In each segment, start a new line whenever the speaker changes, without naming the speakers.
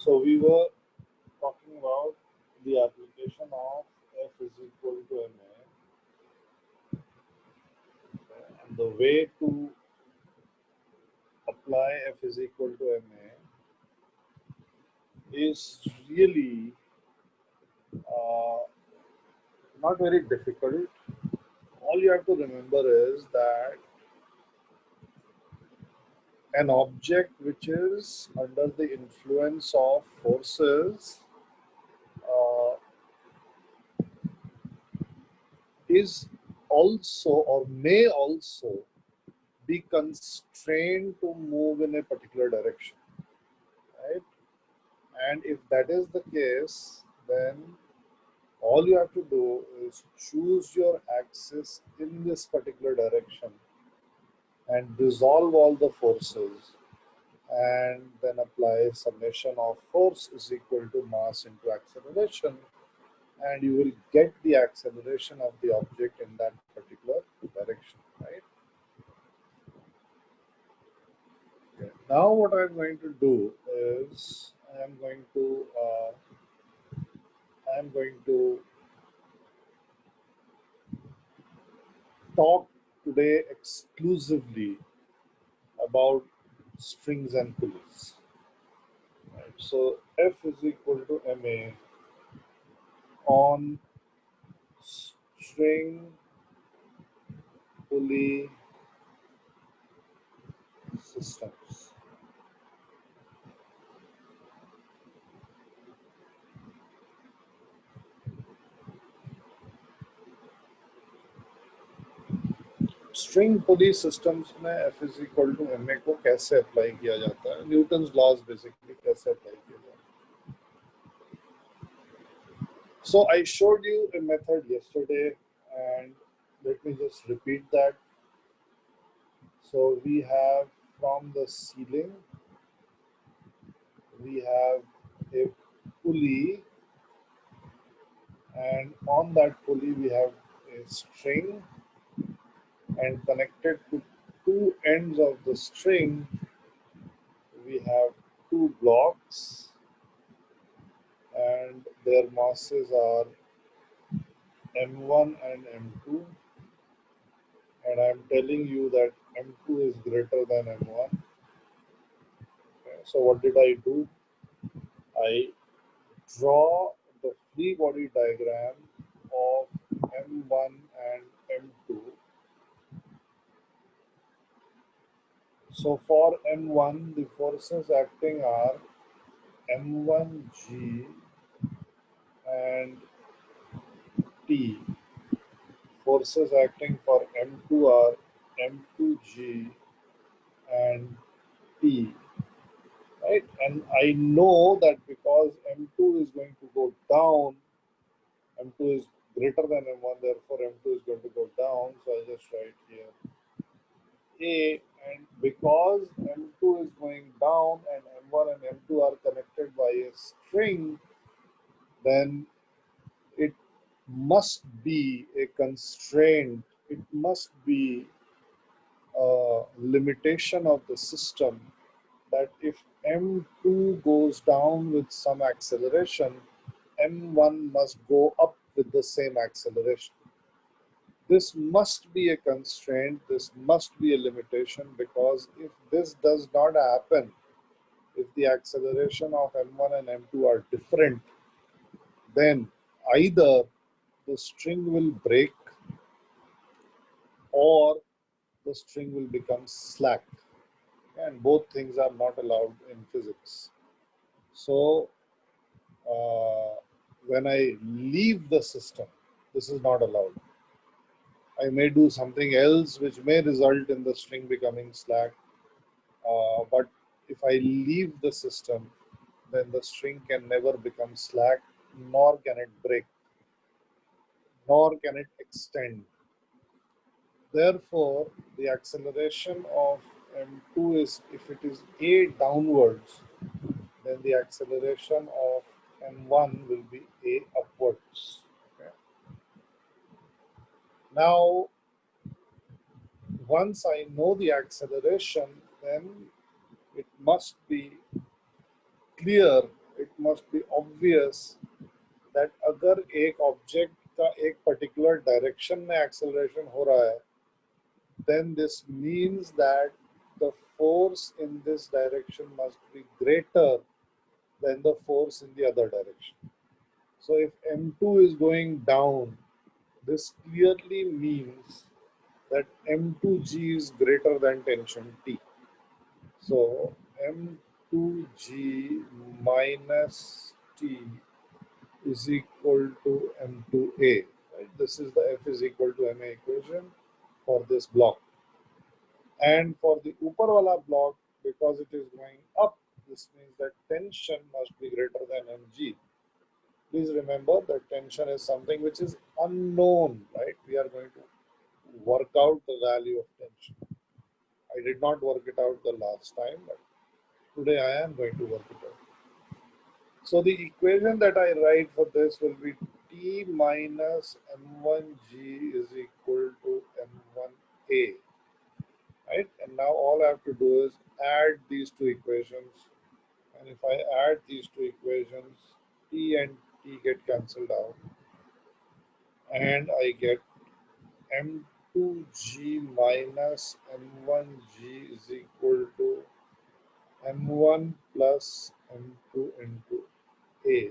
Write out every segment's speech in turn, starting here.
So we were talking about the application of F is equal to ma, and the way to apply F is equal to ma is really uh, not very difficult. All you have to remember is that an object which is under the influence of forces uh, is also or may also be constrained to move in a particular direction, right? And if that is the case, then all you have to do is choose your axis in this particular direction and resolve all the forces, and then apply summation of force is equal to mass into acceleration, and you will get the acceleration of the object in that particular direction, right? Okay. Now what I'm going to do is I'm going to talk today exclusively about strings and pulleys. Right? So F is equal to ma on string pulley systems. String pulley systems में F is equal to ma को कैसे apply किया जाता है, Newton's laws basically कैसे apply किया जाता है. So I showed you a method yesterday, and let me just repeat that. So we have from the ceiling, we have a pulley, and on that pulley we have a string, and connected to two ends of the string we have two blocks, and their masses are m1 and m2, and I'm telling you that m2 is greater than m1. Okay, so what did I do? I draw the free body diagram of m1 and m2. So for m1, the forces acting are m1g and t. Forces acting for m2 are m2g and t, right? And I know that because m2 is going to go down, m2 is greater than m1, therefore m2 is going to go down. So I just write here a, and because m2 is going down and m1 and m2 are connected by a string, then it must be a constraint, it must be a limitation of the system that if m2 goes down with some acceleration, m1 must go up with the same acceleration. This must be a constraint, this must be a limitation, because if this does not happen, if the acceleration of m1 and m2 are different, then either the string will break or the string will become slack, and both things are not allowed in physics. So when I leave the system, this is not allowed. I may do something else which may result in the string becoming slack, but if I leave the system, then the string can never become slack, nor can it break, nor can it extend. Therefore, the acceleration of m2 is, if it is a downwards, then the acceleration of m1 will be a upwards. Okay. Now, once I know the acceleration, then it must be clear must be obvious that अगर एक object का एक particular direction में acceleration हो रहा है, then this means that the force in this direction must be greater than the force in the other direction. So if M2 is going down, this clearly means that M2G is greater than tension T. So M2G minus T is equal to M2A. Right? This is the F is equal to MA equation for this block. And for the upper wala block, because it is going up, this means that tension must be greater than mg. Please remember that tension is something which is unknown, right? We are going to work out the value of tension. I did not work it out the last time, but today I am going to work it out. So the equation that I write for this will be T minus M1G is equal to M1A. Right? And now all I have to do is add these two equations. And if I add these two equations, T and T get cancelled out. And I get M2G minus M1G is equal to M1 plus M2 into A.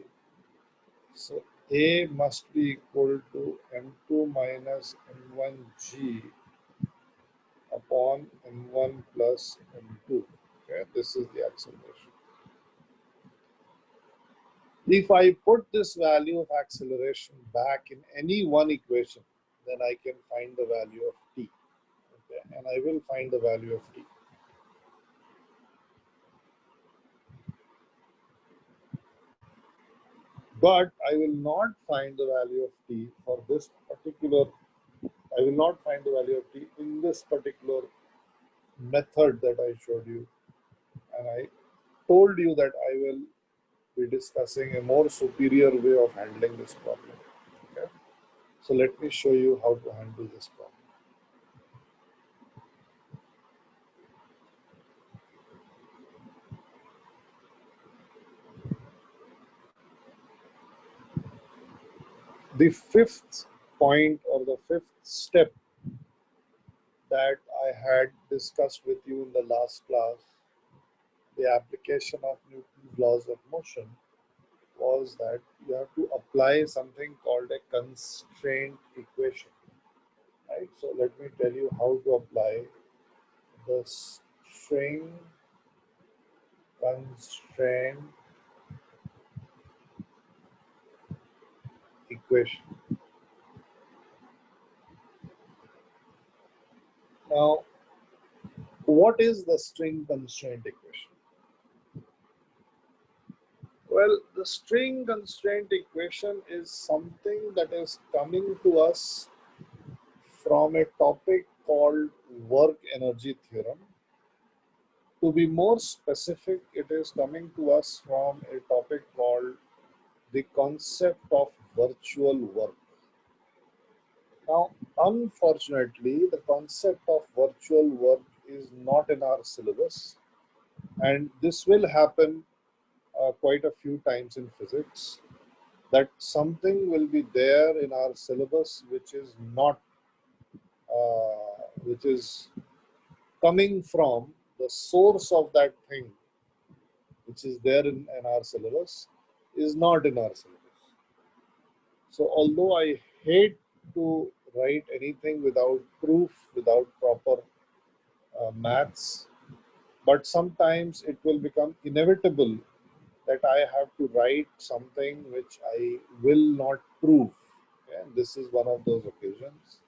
So A must be equal to M2 minus M1G upon M1 plus M2. Okay, this is the acceleration. If I put this value of acceleration back in any one equation, then I can find the value of T. Okay, and I will find the value of T. But I will not find the value of T for this particular, I will not find the value of T in this particular method that I showed you. And I told you that I will be discussing a more superior way of handling this problem. Okay? So let me show you how to handle this problem. The fifth point or the fifth step that I had discussed with you in the last class, the application of Newton's laws of motion, was that you have to apply something called a constraint equation. Right? So let me tell you how to apply the string constraint equation. Now, what is the string constraint equation? Well, the string constraint equation is something that is coming to us from a topic called work energy theorem. To be more specific, it is coming to us from a topic called the concept of virtual work. Now, unfortunately, the concept of virtual work is not in our syllabus, and this will happen quite a few times in physics, that something will be there in our syllabus which is not, which is coming from the source of that thing which is there in our syllabus is not in our syllabus. So although I hate to write anything without proof, without proper maths, but sometimes it will become inevitable that I have to write something which I will not prove. And this is one of those occasions.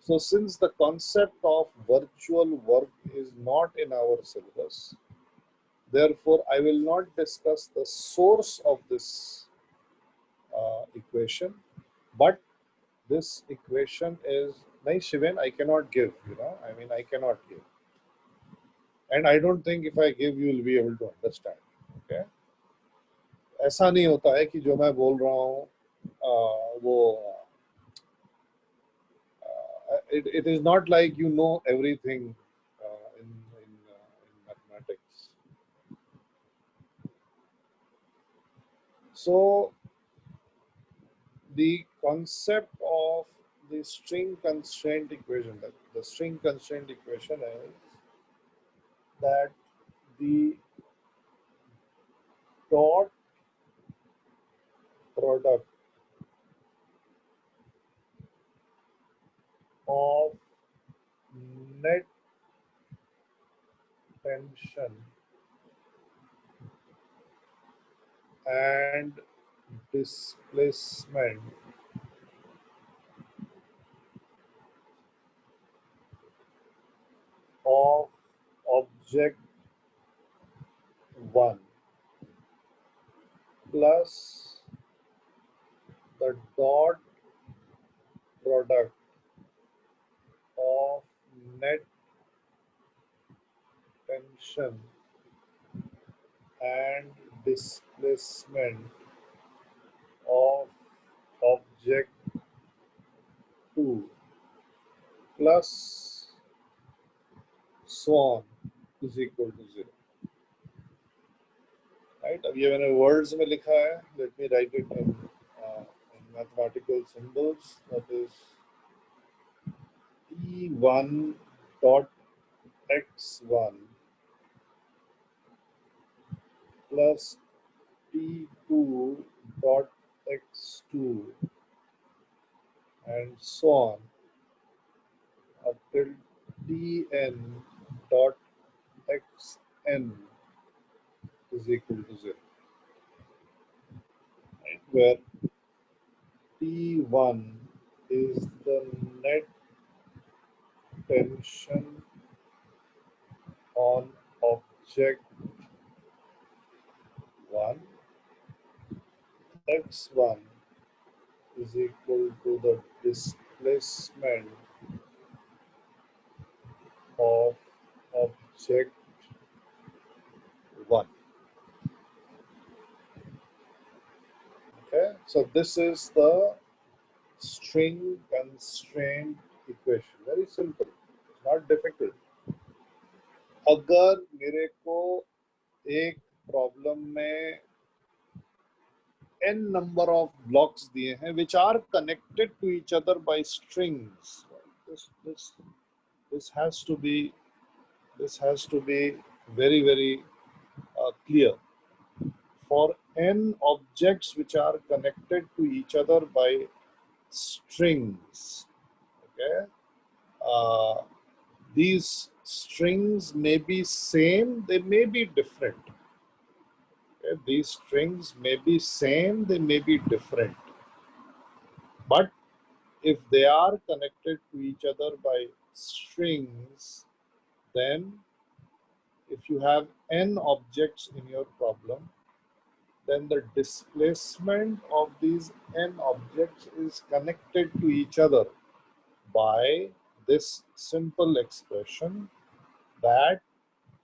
So since the concept of virtual work is not in our syllabus, therefore I will not discuss the source of this equation, but this equation is, nahi Shiven, I cannot give, I mean, I cannot give. And I don't think if I give, you will be able to understand. Okay? ऐसा नहीं होता है कि जो मैं बोल रहा हूँ वो it is not like you know everything in mathematics. So the concept of the string constraint equation, the string constraint equation is that the dot product of net tension and displacement of object 1 plus the dot product of net tension and displacement of object 2 plus so on is equal to 0. Right? अब ये मैंने words में लिखा है. Let me write it in mathematical symbols. That is T1 dot x1 plus T2 dot x2 and so on up till Tn dot xn is equal to 0. Right? Where T1 is the net tension on object 1, x1 is equal to the displacement of object 1. Okay, so this is the string constraint equation. Very simple, not difficult. अगर मेरे को एक problem में n number of blocks दिए हैं which are connected to each other by strings, this has to be very clear. For n objects which are connected to each other by strings, okay, these strings may be same, they may be different. Okay? These strings may be same, they may be different. But if they are connected to each other by strings, then if you have n objects in your problem, then the displacement of these n objects is connected to each other by this simple expression that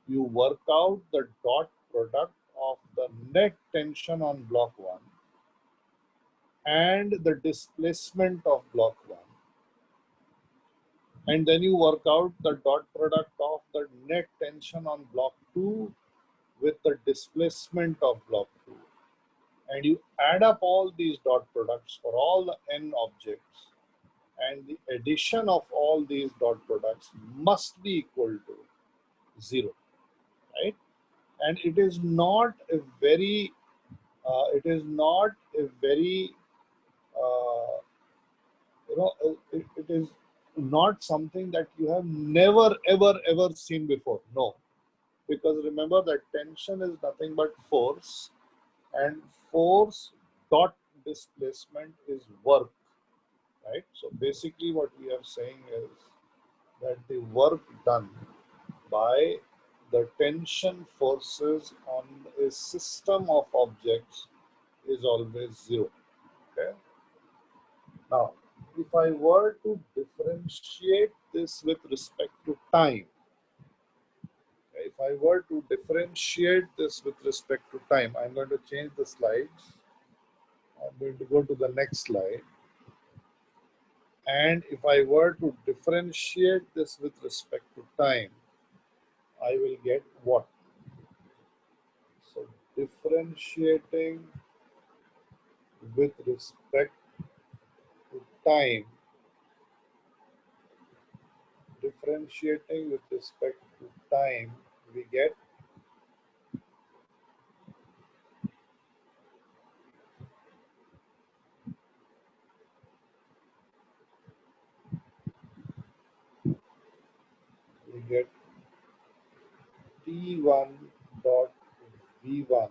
you work out the dot product of the net tension on block 1 and the displacement of block 1. And then you work out the dot product of the net tension on block 2 with the displacement of block 2. And you add up all these dot products for all the n objects, and the addition of all these dot products must be equal to 0, right? And it is not a very it is not something that you have never ever seen before. No, because remember that tension is nothing but force, and force dot displacement is work, right? So basically what we are saying is that the work done by the tension forces on a system of objects is always 0. Okay. Now, if I were to differentiate this with respect to time, okay, if I were to differentiate this with respect to time, I'm going to change the slides. I'm going to go to the next slide. And if I were to differentiate this with respect to time, I will get what? So differentiating with respect to time, differentiating with respect to time, we get T1 dot V1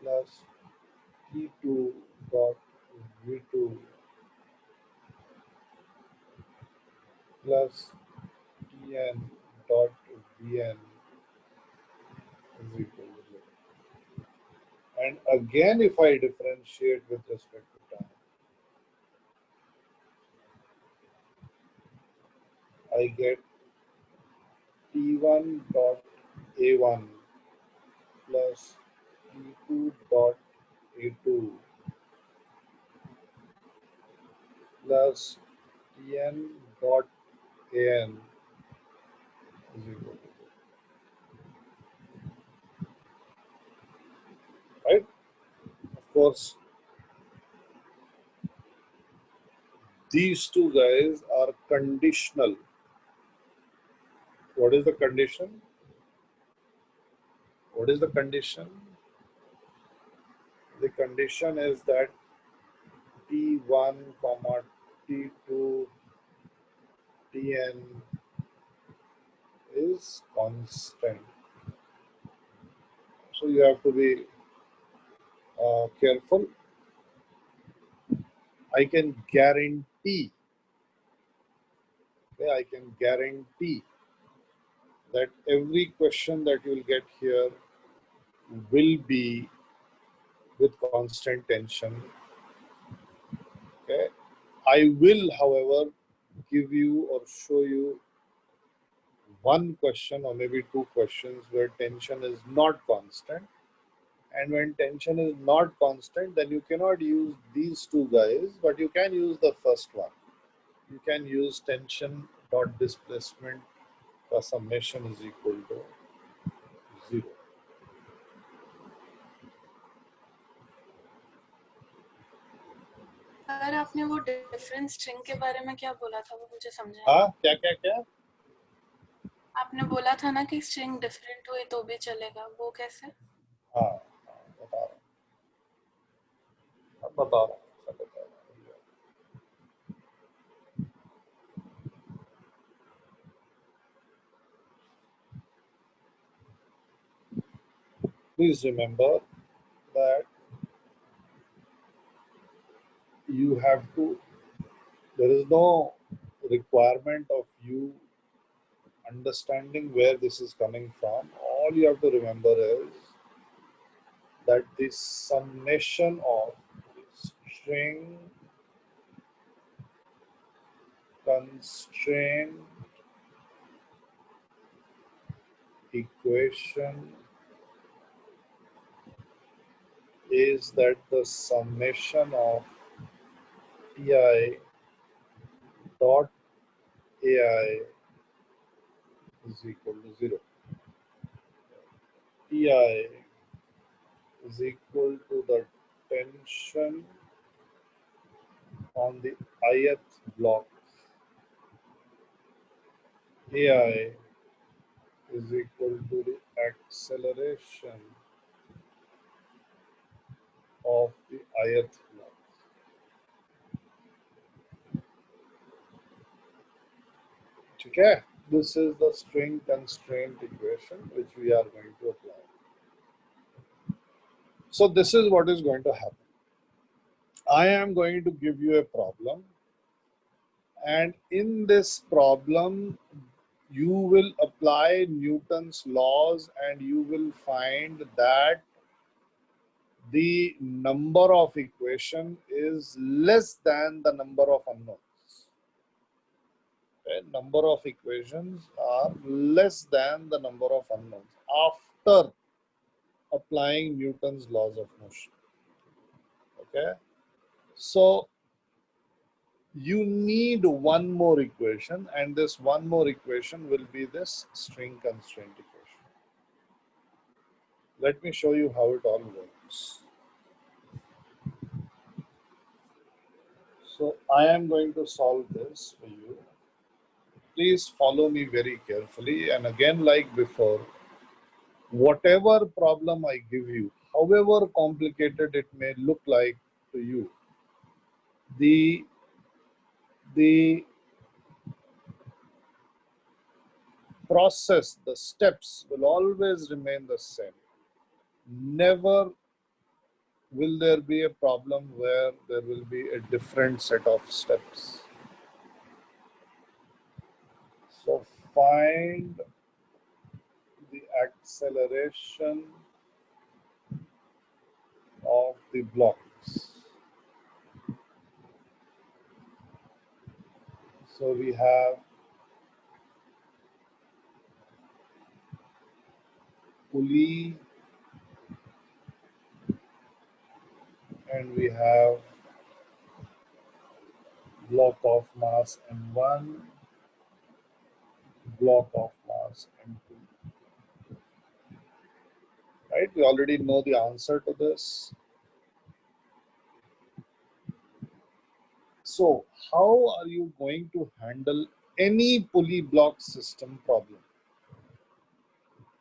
plus T2 dot V2 plus Tn dot Vn is equal to 0. And again, if I differentiate with respect to time, I get T1 dot A1 plus T2 dot A2 plus Tn dot An is equal to 0. Right? Of course, these two guys are conditional. What is the condition? What is the condition? The condition is that T1 comma T2 Tn is constant. So you have to be careful. I can guarantee, okay, I can guarantee that every question that you will get here will be with constant tension. Okay. I will, however, give you or show you one question or maybe two questions where tension is not constant. And when tension is not constant, then you cannot use these two guys, but you can use the first one. You can use tension dot displacement summation is equal to 0.
Sir आपने वो different string के बारे में क्या बोला था वो मुझे समझा
हाँ क्या क्या क्या
आपने बोला था ना कि स्ट्रिंग डिफरेंट हुए तो भी चलेगा वो कैसे
हाँ बता रहा हूँ Please remember that you have to, there is no requirement of you understanding where this is coming from. All you have to remember is that the summation of string constraint equation is that the summation of Ti dot Ai is equal to 0. Ti is equal to the tension on the ith block. Ai is equal to the acceleration of the ith block. Okay, this is the string constraint equation which we are going to apply. So this is what is going to happen. I am going to give you a problem, and in this problem you will apply Newton's laws and you will find that the number of equation is less than the number of unknowns. Okay? Number of equations are less than the number of unknowns after applying Newton's laws of motion. Okay, so you need one more equation, and this one more equation will be this string constraint equation. Let me show you how it all works. So I am going to solve this for you. Please follow me very carefully. And again, like before, whatever problem I give you, however complicated it may look like to you, the the process, the steps will always remain the same. Never will there be a problem where there will be a different set of steps. So find the acceleration of the blocks. So we have pulley and we have block of mass m1, block of mass m2. Right? We already know the answer to this. So how are you going to handle any pulley block system problem?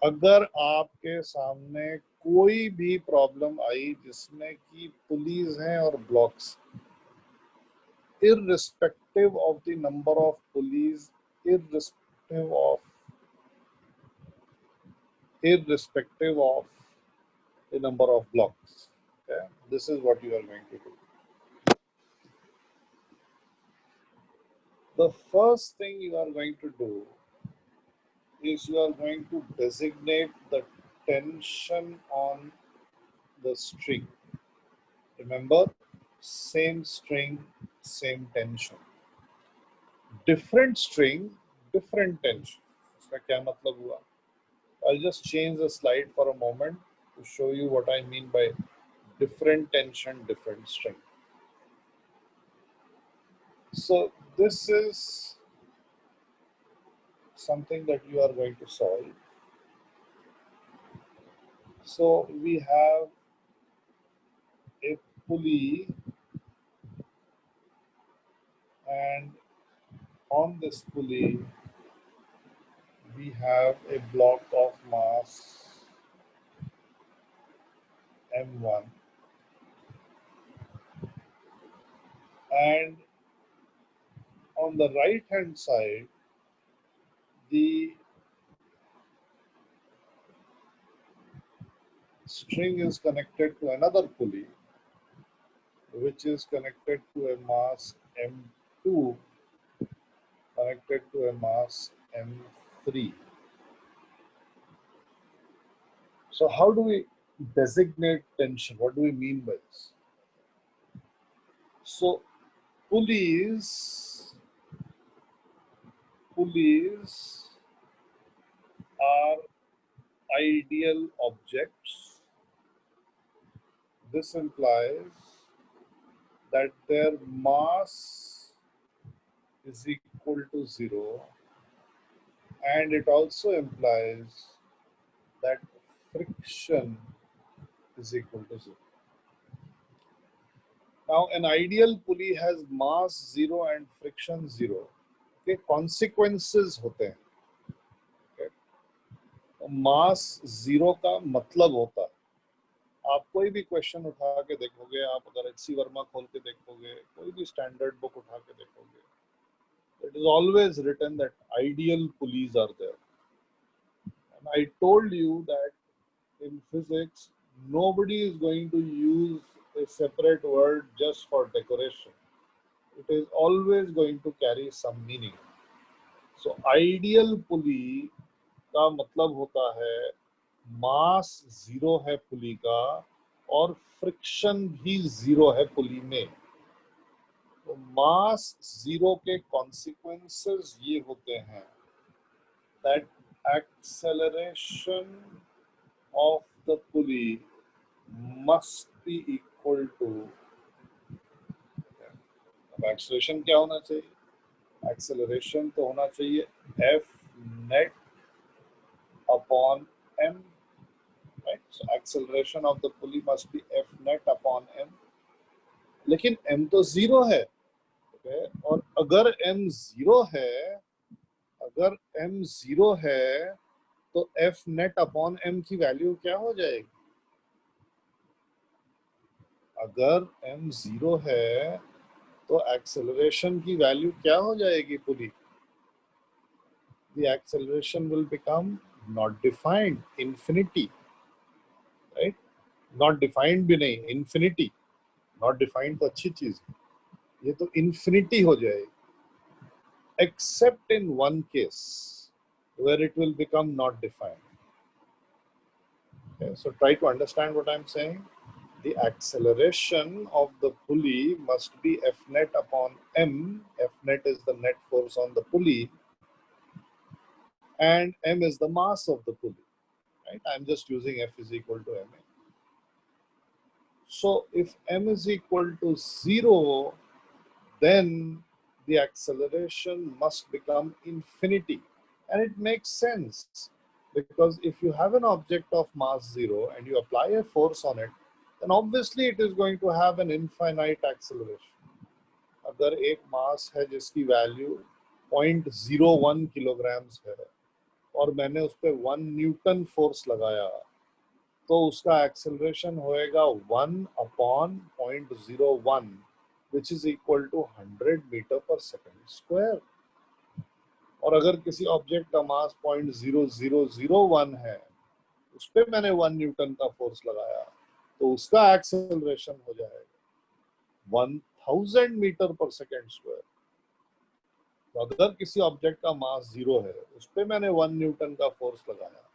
अगर आपके सामने कोई भी problem आई जिसमें कि pulleys हैं और blocks, irrespective of the number of pulleys, irrespective of the number of blocks. Okay? This is what you are going to do. The first thing you are going to do is you are going to designate the tension on the string. Remember, same string, same tension. Different string, different tension. इसका क्या मतलब हुआ? I'll just change the slide for a moment to show you what I mean by different tension, different string. So this is something that you are going to solve. So we have a pulley and on this pulley we have a block of mass m1 and on the right hand side the string is connected to another pulley which is connected to a mass m2 connected to a mass m3. So how do we designate tension? What do we mean by this? So pulleys are ideal objects. This implies that their mass is equal to 0 and it also implies that friction is equal to 0. Now an ideal pulley has mass 0 and friction 0. Okay, consequences होते हैं. Okay. मास 0 का मतलब होता है, आप कोई भी question उठा के देखोगे, आप अगर HC वर्मा खोल के देखोगे, कोई भी स्टैंडर्ड बुक उठा के देखोगे, it is always written that ideal pulleys are there. And I told you that in physics, nobody is going to use a separate word just for decoration. It is always going to carry some meaning. So ideal pulley का मतलब होता है मास 0 है पुली का और friction भी 0 है पुली में. तो मास 0 के कॉन्सिक्वेंसेस ये होते हैं that acceleration of the pulley must be equal to, अब acceleration क्या होना चाहिए? Acceleration तो होना चाहिए F net upon m, right? So acceleration of the pulley must be F net upon m. लेकिन m तो 0 है, Okay? और अगर m 0 है, अगर m 0 है तो F net अपॉन m की वैल्यू क्या हो जाएगी? अगर m 0 है तो एक्सेलरेशन की वैल्यू क्या हो जाएगी पूरी? The acceleration will become not defined, infinity, right? Not defined भी नहीं, infinity. Not defined तो अच्छी चीज है, ये तो infinity हो जाएगी. Except in one case where it will become not defined. Okay, so try to understand what I'm saying. The acceleration of the pulley must be F net upon m. F net is the net force on the pulley, and m is the mass of the pulley. Right? I'm just using F is equal to ma. So if m is equal to 0, then the acceleration must become infinity. And it makes sense because if you have an object of mass 0 and you apply a force on it, then obviously it is going to have an infinite acceleration. अगर एक मास है जिसकी value 0.01 kilograms है और मैंने उस पर 1 Newton force लगाया तो उसका एक्सेलरेशन होएगा 1 upon 0.01 which is equal to 100 metre per second square. और अगर किसी ऑब्जेक्ट का मास 0.0001 है, उस पर मैंने 1 न्यूटन का फोर्स लगाया तो उसका एक्सेलरेशन हो जाएगा 1000 मीटर पर सेकेंड स्क्वायर. तो अगर किसी ऑब्जेक्ट का मास 0 है, उस पर मैंने 1 न्यूटन का फोर्स लगाया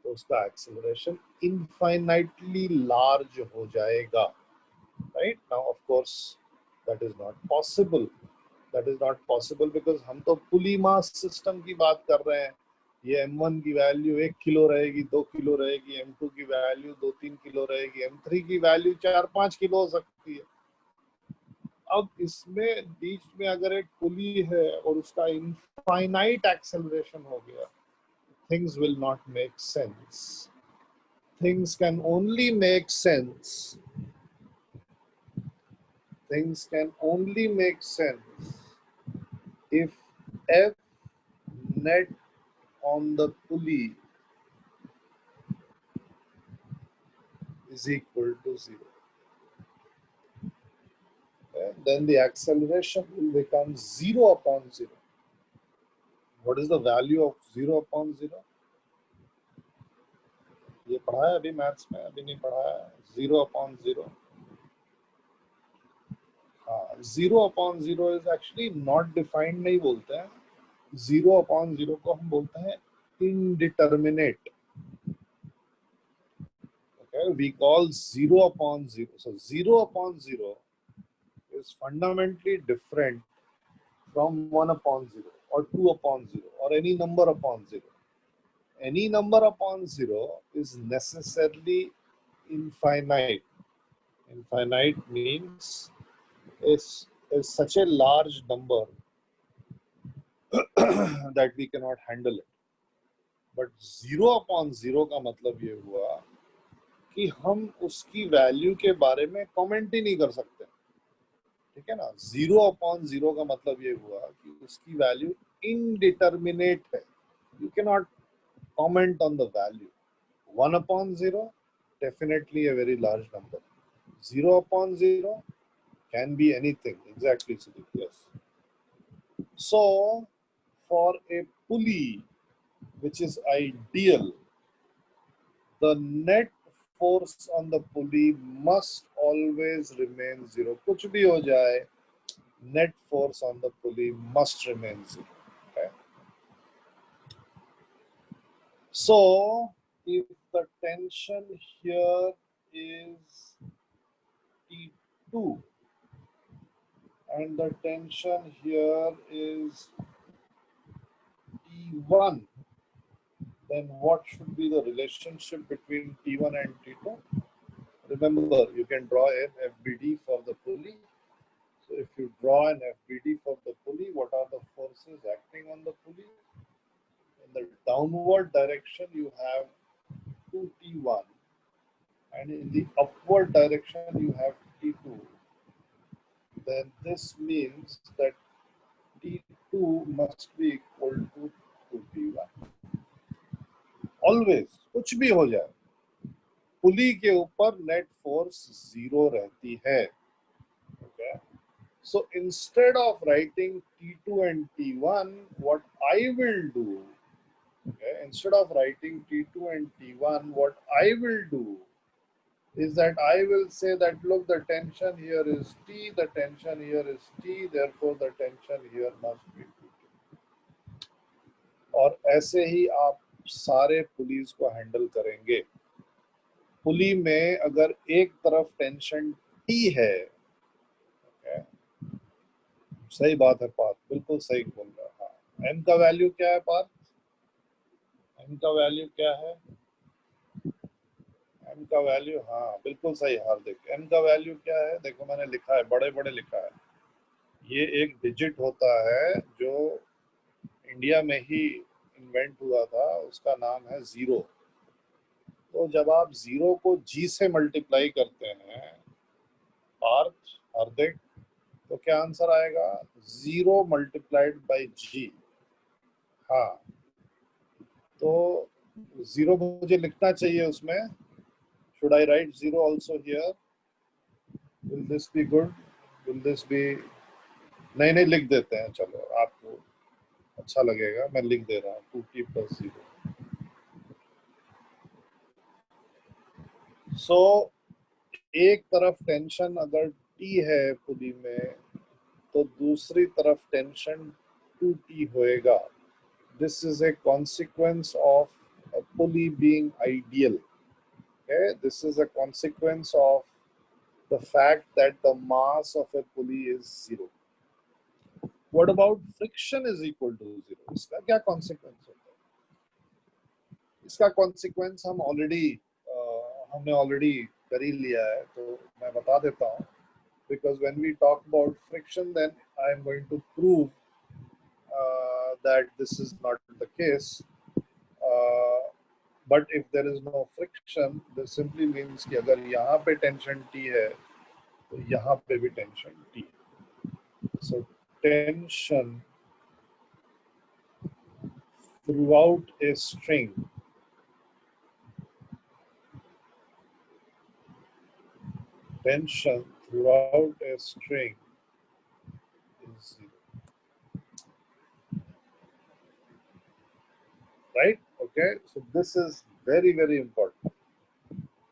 तो उसका एक्सेलरेशन इनफाइनाइटली लार्ज हो जाएगा. Right now of course that is not possible. That is not possible because हम तो पुली मास सिस्टम की बात कर रहे हैं. ये m1 की वैल्यू 1 किलो रहेगी, 2 किलो रहेगी, m2 की वैल्यू 2-3 किलो रहेगी, m3 की वैल्यू 4-5 किलो हो सकती है. अब इसमें बीच में अगर एक पुली है और उसका इनफाइनाइट एक्सेलरेशन हो गया, things will not make sense. Things can only make sense. Things can only make sense if F net on the pulley is equal to 0. Okay? Then the acceleration will become 0 upon 0. What is the value of 0 upon 0? ये पढ़ा है अभी maths में, अभी नहीं पढ़ा है. 0 upon 0. 0 upon 0 is actually not defined नहीं बोलते हैं. 0 upon 0 को हम बोलते हैं indeterminate. Okay, we call 0 upon 0. So 0 upon 0 is fundamentally different from 1 upon 0 or 2 upon 0 or any number upon 0. Any number upon 0 is necessarily infinite. Infinite means is such a large number that we cannot handle it. But 0 upon 0 का मतलब ये हुआ कि हम उसकी value के बारे में कमेंट ही नहीं कर सकते. ठीक है ना. 0 अपॉन 0 का मतलब ये हुआ कि उसकी वैल्यू इनडिटर्मिनेट है. You can not comment on the value. 1 upon 0 definitely a very large number. 0 upon 0 can be anything. Exactly, Sudhir. Yes. So for a pulley which is ideal, the net force on the pulley must always remain 0. कुछ भी हो जाए, net force on the pulley must remain 0. Okay? So if the tension here is T2 and the tension here is T1, then what should be the relationship between T1 and T2? Remember, you can draw an FBD for the pulley. So if you draw an FBD for the pulley, what are the forces acting on the pulley? In the downward direction, you have 2T1, and in the upward direction, you have T2. then this means that T2 must be equal to 2T1. Always, कुछ भी हो जाए, पुली के ऊपर net force 0 रहती है. Okay. So instead of writing T2 and T1, what I will do, okay, instead of writing T2 and T1, what I will do is that I will say that look, the tension here is T, the tension here is T, therefore the tension here must be 2T. और ऐसे ही आप सारे pulleys को handle करेंगे. पुली में अगर एक तरफ टेंशन T है, okay, सही बात है पार्थ, बिल्कुल सही बोल रहा है. हाँ, एम का वैल्यू क्या है पार्थ? एम का वैल्यू क्या है? एम का वैल्यू, हाँ बिल्कुल सही हार्दिक. एम का वैल्यू क्या है? देखो मैंने लिखा है, बड़े बड़े लिखा है. ये एक डिजिट होता है जो इंडिया में ही इन्वेंट हुआ था, उसका नाम है जीरो. तो जब आप जीरो को जी से मल्टीप्लाई करते हैं पार्थ, हार्दिक, तो क्या आंसर आएगा? 0 मल्टीप्लाइड बाई जी. हाँ, तो 0 मुझे लिखना चाहिए उसमें. Should I write 0 also here? Will this be good? Will this be? नहीं नहीं, लिख देते हैं, चलो आपको अच्छा लगेगा, मैं लिख दे रहा हूँ 2T plus 0. सो एक तरफ टेंशन अगर T है पुली में, तो दूसरी तरफ टेंशन 2T होएगा. This is a consequence of a pulley being ideal. Okay, this is a consequence of the fact that the mass of a pulley is 0. What about friction is equal to 0? इसका क्या consequence होता है? इसका consequence हमने already कर ही लिया है, तो मैं बता देता हूँ. Because when we talk about friction, then I am going to prove that this is not the case. But if there is no friction, this simply means कि अगर यहाँ पे tension T है, तो यहाँ पे भी tension T. So tension throughout a string is 0. Right? Okay. So this is very very important.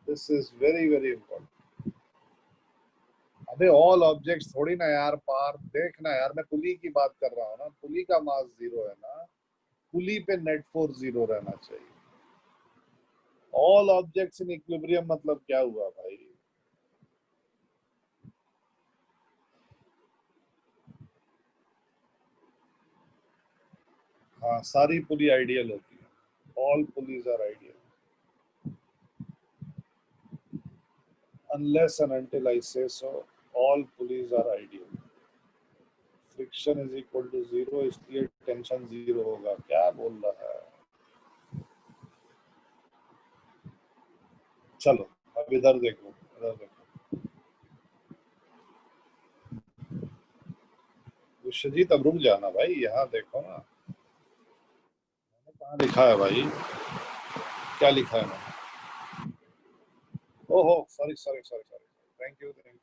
This is very very important. अबे ऑल ऑब्जेक्ट्स थोड़ी ना यार पार, देखना यार, मैं पुली की बात कर रहा हूँ ना. पुली का मास 0 है ना, पुली पे नेट फोर्स 0 रहना चाहिए. ऑल ऑब्जेक्ट्स इन इक्विलिब्रियम मतलब क्या हुआ भाई? हाँ, सारी पुली आइडियल होती है. All pulleys are ideal unless and until I say so. All pulleys are ideal. Friction is equal to 0, इसलिए टेंशन 0 होगा. क्या बोल रहा है? चलो अब इधर देखो, इधर देखो विश्वजीत, अब रुक जाना भाई, यहाँ देखो ना, कहाँ लिखा है भाई? क्या लिखा है मैंने? ओहो, sorry sorry sorry sorry, thank you thank you.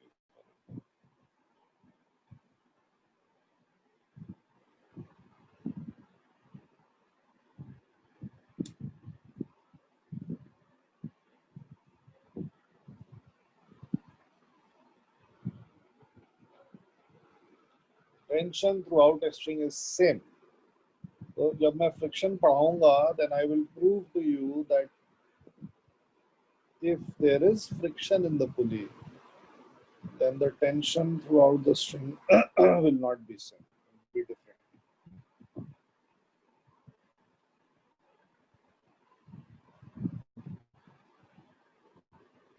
Tension throughout a string is same. तो जब मैं फ्रिक्शन पढ़ाऊंगा, then I will prove to you that if there is friction in the pulley, then the tension throughout the string will not be same, be different.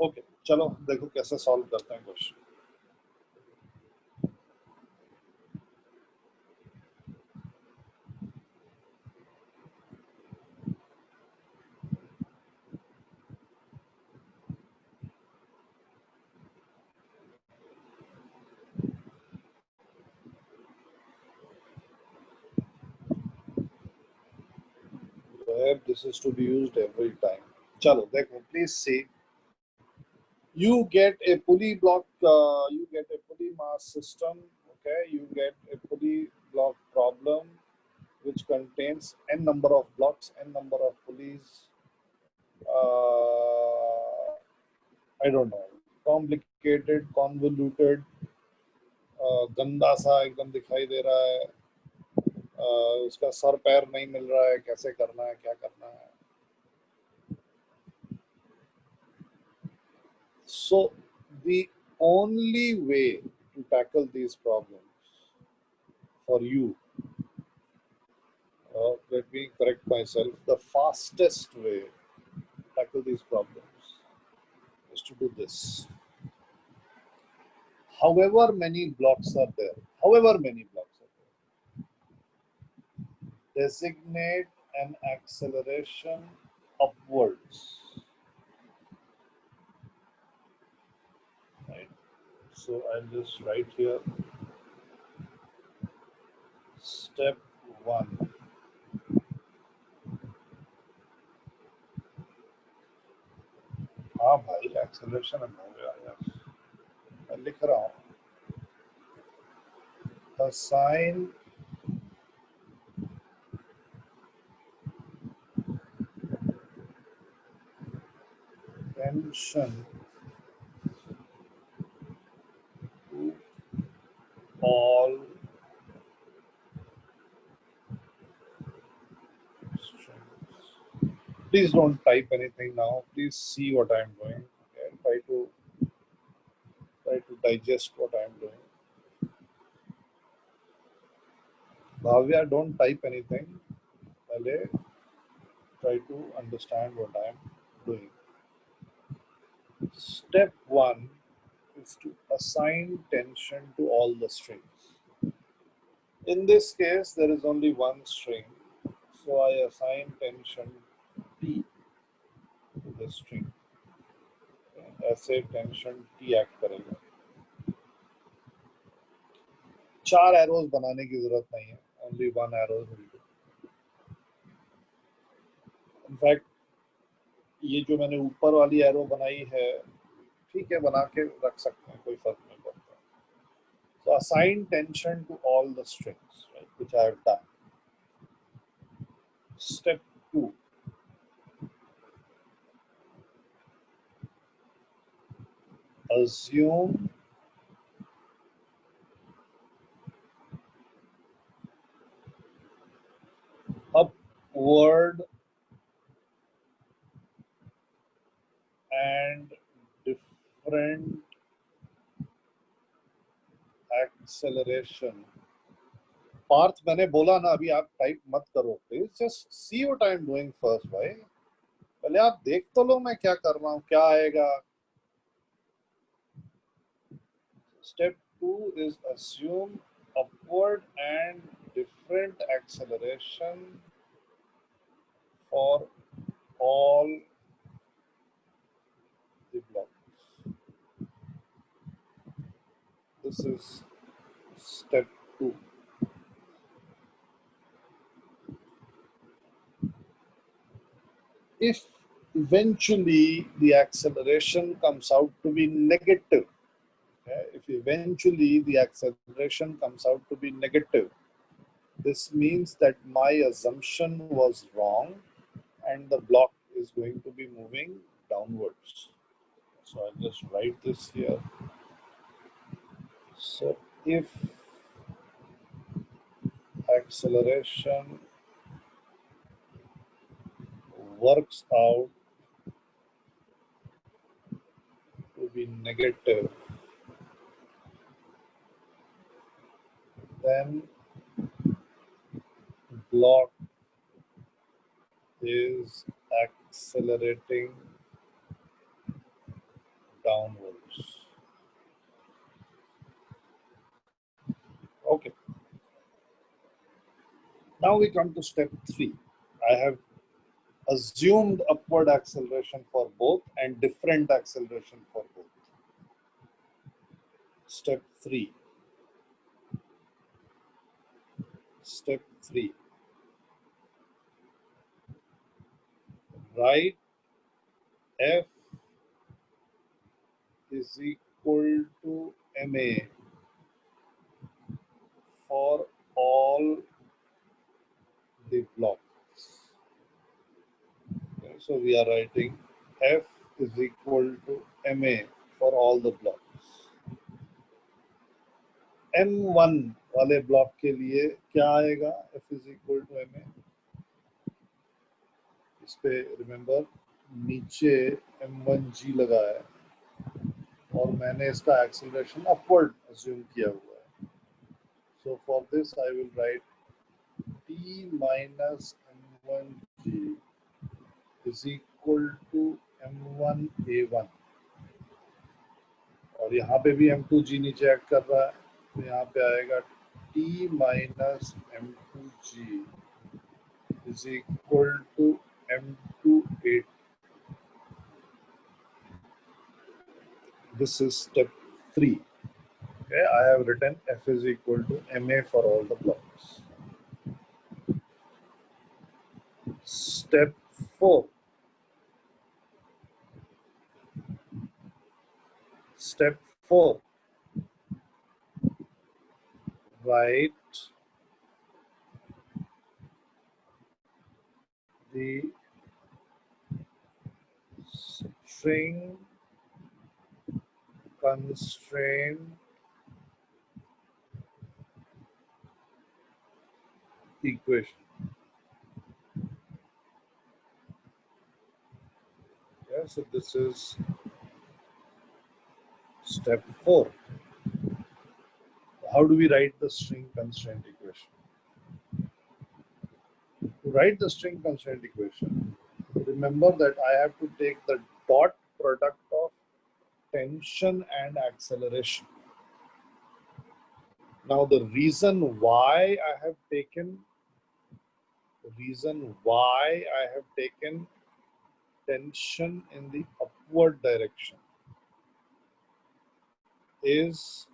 Okay, चलो देखो कैसे solve करते हैं question. step. This is to be used every time. Chalo, देखो, please see. You get a pulley block, you get a pulley mass system, okay? You get a pulley block problem which contains n number of blocks, n number of pulleys. I don't know, complicated, convoluted, गंदा सा एकदम दिखाई दे रहा है, उसका sir पैर नहीं मिल रहा है, कैसे करना है, क्या करना है. So the only way to tackle these problems for you, let me correct myself, the fastest way to tackle these problems is to do this. However many blocks are there, designate an acceleration upwards. Right? So I'll just write here step 1. हाँ भाई, acceleration हो गया यार, मैं लिख रहा हूँ. Assign tension to all strings. Please don't type anything now. Please see what I'm doing. Okay? Try to digest what I'm doing. Bhavya, don't type anything. Pale, try to understand what I'm doing. Step 1 is to assign tension to all the strings. In this case, there is only one string, so I assign tension T to the string. ऐसे tension T act करेगा. 4 arrows बनाने की जरूरत नहीं है, only 1 arrow will do. In fact, ये जो मैंने ऊपर वाली एरो बनाई है, ठीक है, बना के रख सकते हैं, कोई फर्क नहीं पड़ता. So assign tension to all the strings, right, which I have done. Step 2. Assume upward and different acceleration. Partha, मैंने बोला ना, अभी आप टाइप मत करो, please just see what I am doing first भाई. पहले आप देख तो लो मैं क्या कर रहा हूँ, क्या आएगा. Step 2 is assume upward and different acceleration for all the blocks. This is step 2. If eventually the acceleration comes out to be negative, okay, if eventually the acceleration comes out to be negative, this means that my assumption was wrong and the block is going to be moving downwards. So I'll just write this here. So if acceleration works out to be negative, then block is accelerating downwards. Okay. Now we come to step 3. I have assumed upward acceleration for both and different acceleration for both. Step 3. Step 3. write F is equal to MA for all the blocks. Okay, so we are writing F is equal to MA for all the blocks. M1 वाले block के लिए क्या आएगा? F is equal to MA. इस पे remember नीचे M1G लगा है और मैंने इसका एक्सेलरेशन अपवर्ड अज्यूम किया हुआ है. So for this I will write T minus M1G is equal to M1A1 और यहाँ पे भी M2G नीचे एक्ट कर रहा है तो यहाँ पे आएगा T minus M2G is equal to M2A2. This is step 3. Okay, I have written F is equal to MA for all the blocks. Step 4. Step 4. Write the string constraint equation. Yeah, so this is step 4. How do we write the string constraint equation? To write the string constraint equation, remember that I have to take the dot product of tension and acceleration. Now the reason why I have taken tension in the upward direction is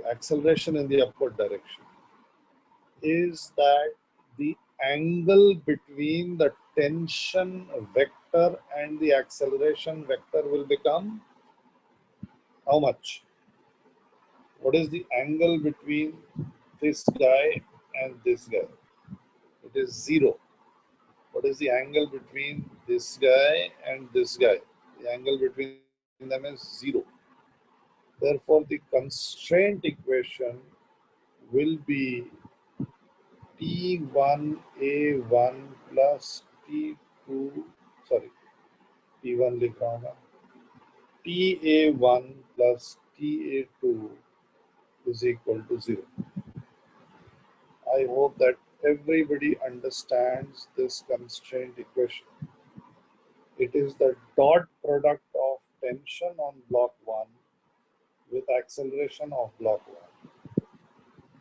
acceleration in the upward direction is that the angle between the tension vector and the acceleration vector will become how much? What is the angle between this guy and this guy? It is 0. What is the angle between this guy and this guy? The angle between them is 0. Therefore, the constraint equation will be T1A1 plus T2, T1 लिख रहा हूँ मैं, TA1 plus TA2 is equal to 0. I hope that everybody understands this constraint equation. It is the dot product of tension on block 1 with acceleration of block 1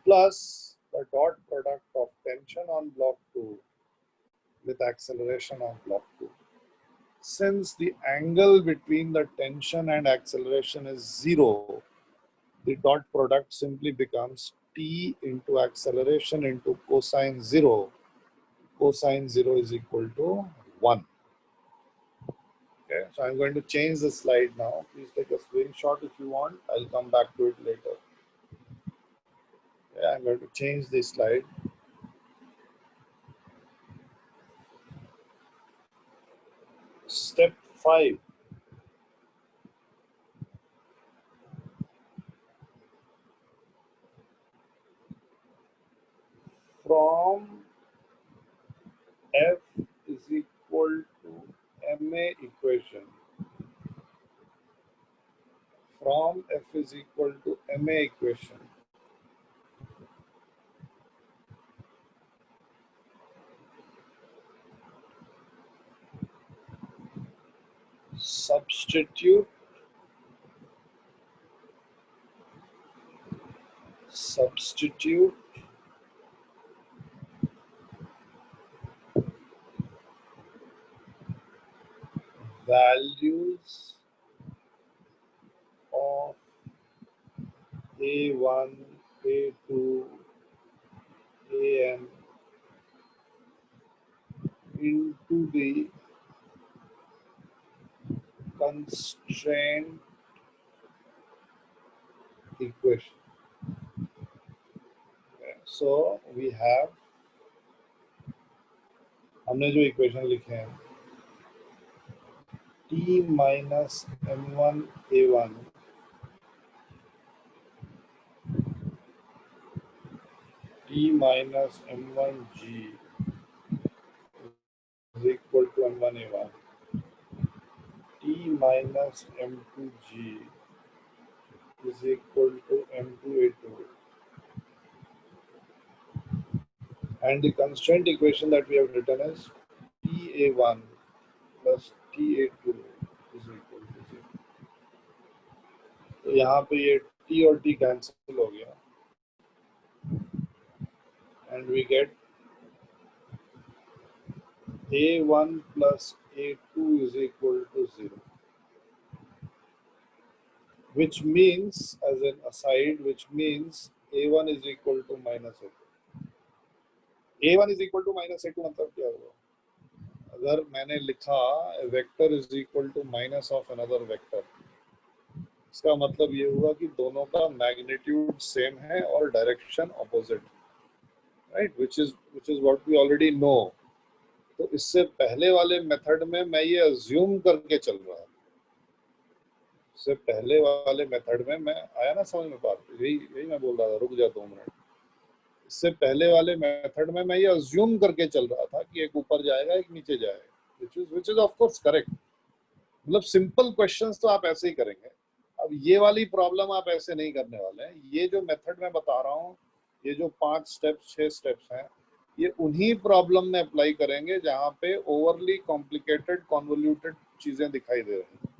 plus the dot product of tension on block 2 with acceleration of block 2. Since the angle between the tension and acceleration is 0, the dot product simply becomes T into acceleration into cosine 0. Cosine 0 is equal to 1. Okay, so I'm going to change the slide now. Please take a screenshot if you want. I'll come back to it later. Okay, I'm going to change the slide. Step 5. From F is equal to MA equation. From F is equal to MA equation. Substitute values of A1, A2, AN into the constraint equation. Okay. So we have, हमने जो equation लिखे हैं t minus m1 a1 t minus m1 g is equal to m1 a1, t minus m2 g is equal to m2 a2, and the constraint equation that we have written is ta1 plus ta2 is equal to 0. तो यहाँ पे ये t और t cancel हो गया and we get a1 plus a2 is equal to 0, which means, as an aside, which means a1 is equal to minus a2. a1 is equal to minus a2 मतलब क्या हुआ? अगर मैंने लिखा vector is equal to minus of another vector, इसका मतलब ये हुआ कि दोनों का मैग्नीट्यूड सेम है और direction opposite, right, which is what we already know. तो इससे पहले वाले मेथड में मैं ये अज्यूम करके चल रहा था. इससे पहले वाले मेथड में मैं आया ना समझ में बात, यही मैं बोल रहा था, रुक जा 2 मिनट. इससे पहले वाले मेथड में मैं ये अज्यूम करके चल रहा था कि एक ऊपर जाएगा एक नीचे जाएगा, which is of course correct. मतलब सिंपल क्वेश्चंस तो आप ऐसे ही करेंगे. अब ये वाली प्रॉब्लम आप ऐसे नहीं करने वाले हैं. ये जो मेथड मैं बता रहा हूँ, ये जो 5 स्टेप्स 6 स्टेप्स हैं, ये उन्हीं प्रॉब्लम में अप्लाई करेंगे जहाँ पे ओवरली कॉम्प्लिकेटेड कॉन्वोल्यूटेड चीजें दिखाई दे रही हैं.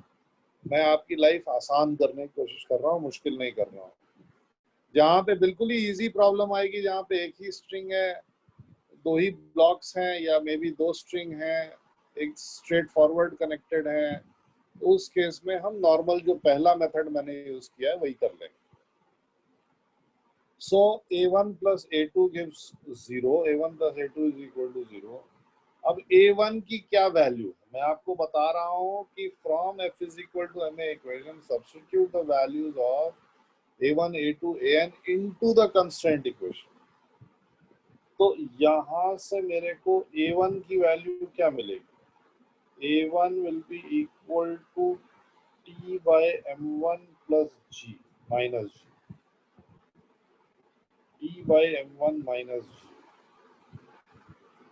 मैं आपकी लाइफ आसान करने की कोशिश कर रहा हूँ, मुश्किल नहीं कर रहा हूँ. जहाँ पे बिल्कुल ही इजी प्रॉब्लम आएगी, जहाँ पे एक ही स्ट्रिंग है, 2 ही ब्लॉक्स हैं, या मे बी 2 स्ट्रिंग हैं, एक स्ट्रेट फॉरवर्ड कनेक्टेड है, उस केस में हम नॉर्मल जो पहला मेथड मैंने यूज किया है वही कर लेंगे. सो a1 plus a2 gives 0, a1 plus a2 is equal to 0. अब a1 की क्या वैल्यू है मैं आपको बता रहा हूँ कि from f is equal to ma equation substitute the values of a1 a2 an into the constraint equation. तो यहाँ से मेरे को a1 की वैल्यू क्या मिलेगी? a1 will be equal to t by m1 plus g minus g, t by m1 minus g,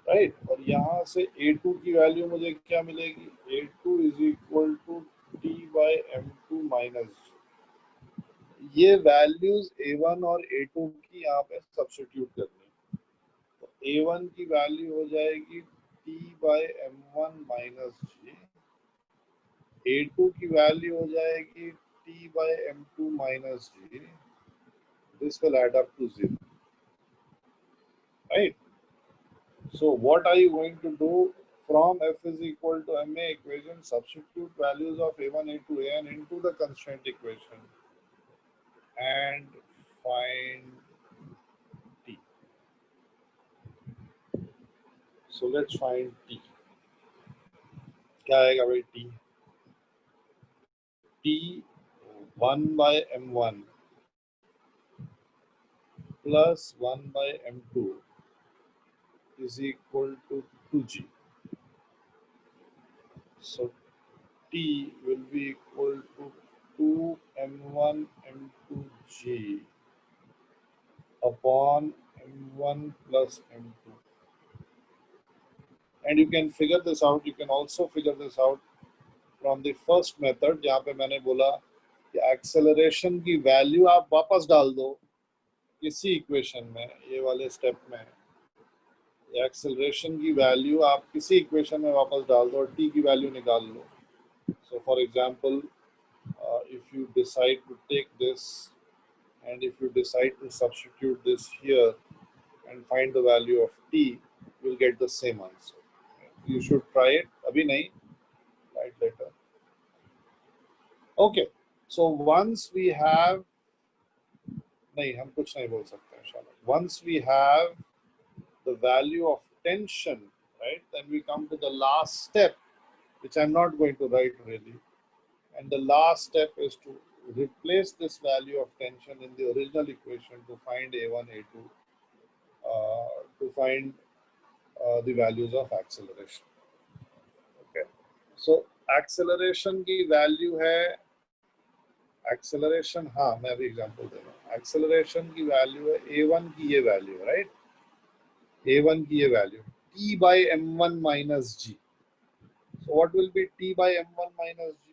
right. और यहाँ से a2 की वैल्यू मुझे क्या मिलेगी? a2 is equal to t by m2 minus g. ये वैल्यूज a1 और a2 की यहाँ पे सब्स्टिट्यूट करनी है. तो a1 की वैल्यू हो जाएगी t by m1 minus g, a2 की वैल्यू हो जाएगी t by m2 minus g. This will add up to 0, right? So what are you going to do? From f is equal to ma equation, substitute values of a1, a2, an into the constraint equation and find t. So let's find t. क्या आएगा भाई t? t 1 by m1 plus 1 by m2 is equal to 2g. So t will be equal to 2m1 m2g upon m1 plus m2. And you can figure this out. You can also figure this out from the first method, जहाँ पे मैंने बोला कि acceleration की value आप वापस डाल दो इसी इक्वेशन में, ये वाले स्टेप में. एक्सेलरेशन की वैल्यू आप किसी इक्वेशन में वापस डाल दो और t की वैल्यू निकाल लो. So for example, if you decide to take this and if you decide to substitute this here and find the value of t, you'll get the same answer. You should try it. Abhi nahi, try it later. Okay, so once we have, nahi, hum kuch nahi bol sakte inshallah. Once we have the value of tension, right, then we come to the last step, which I'm not going to write really. And the last step is to replace this value of tension in the original equation to find A1, A2, to find the values of acceleration. Okay. So acceleration की value है acceleration, हाँ मैं अभी example दे रहा हूँ. Acceleration की value है A1 की ये value, right? A1 की ये value T by M1 minus G. So what will be T by M1 minus G?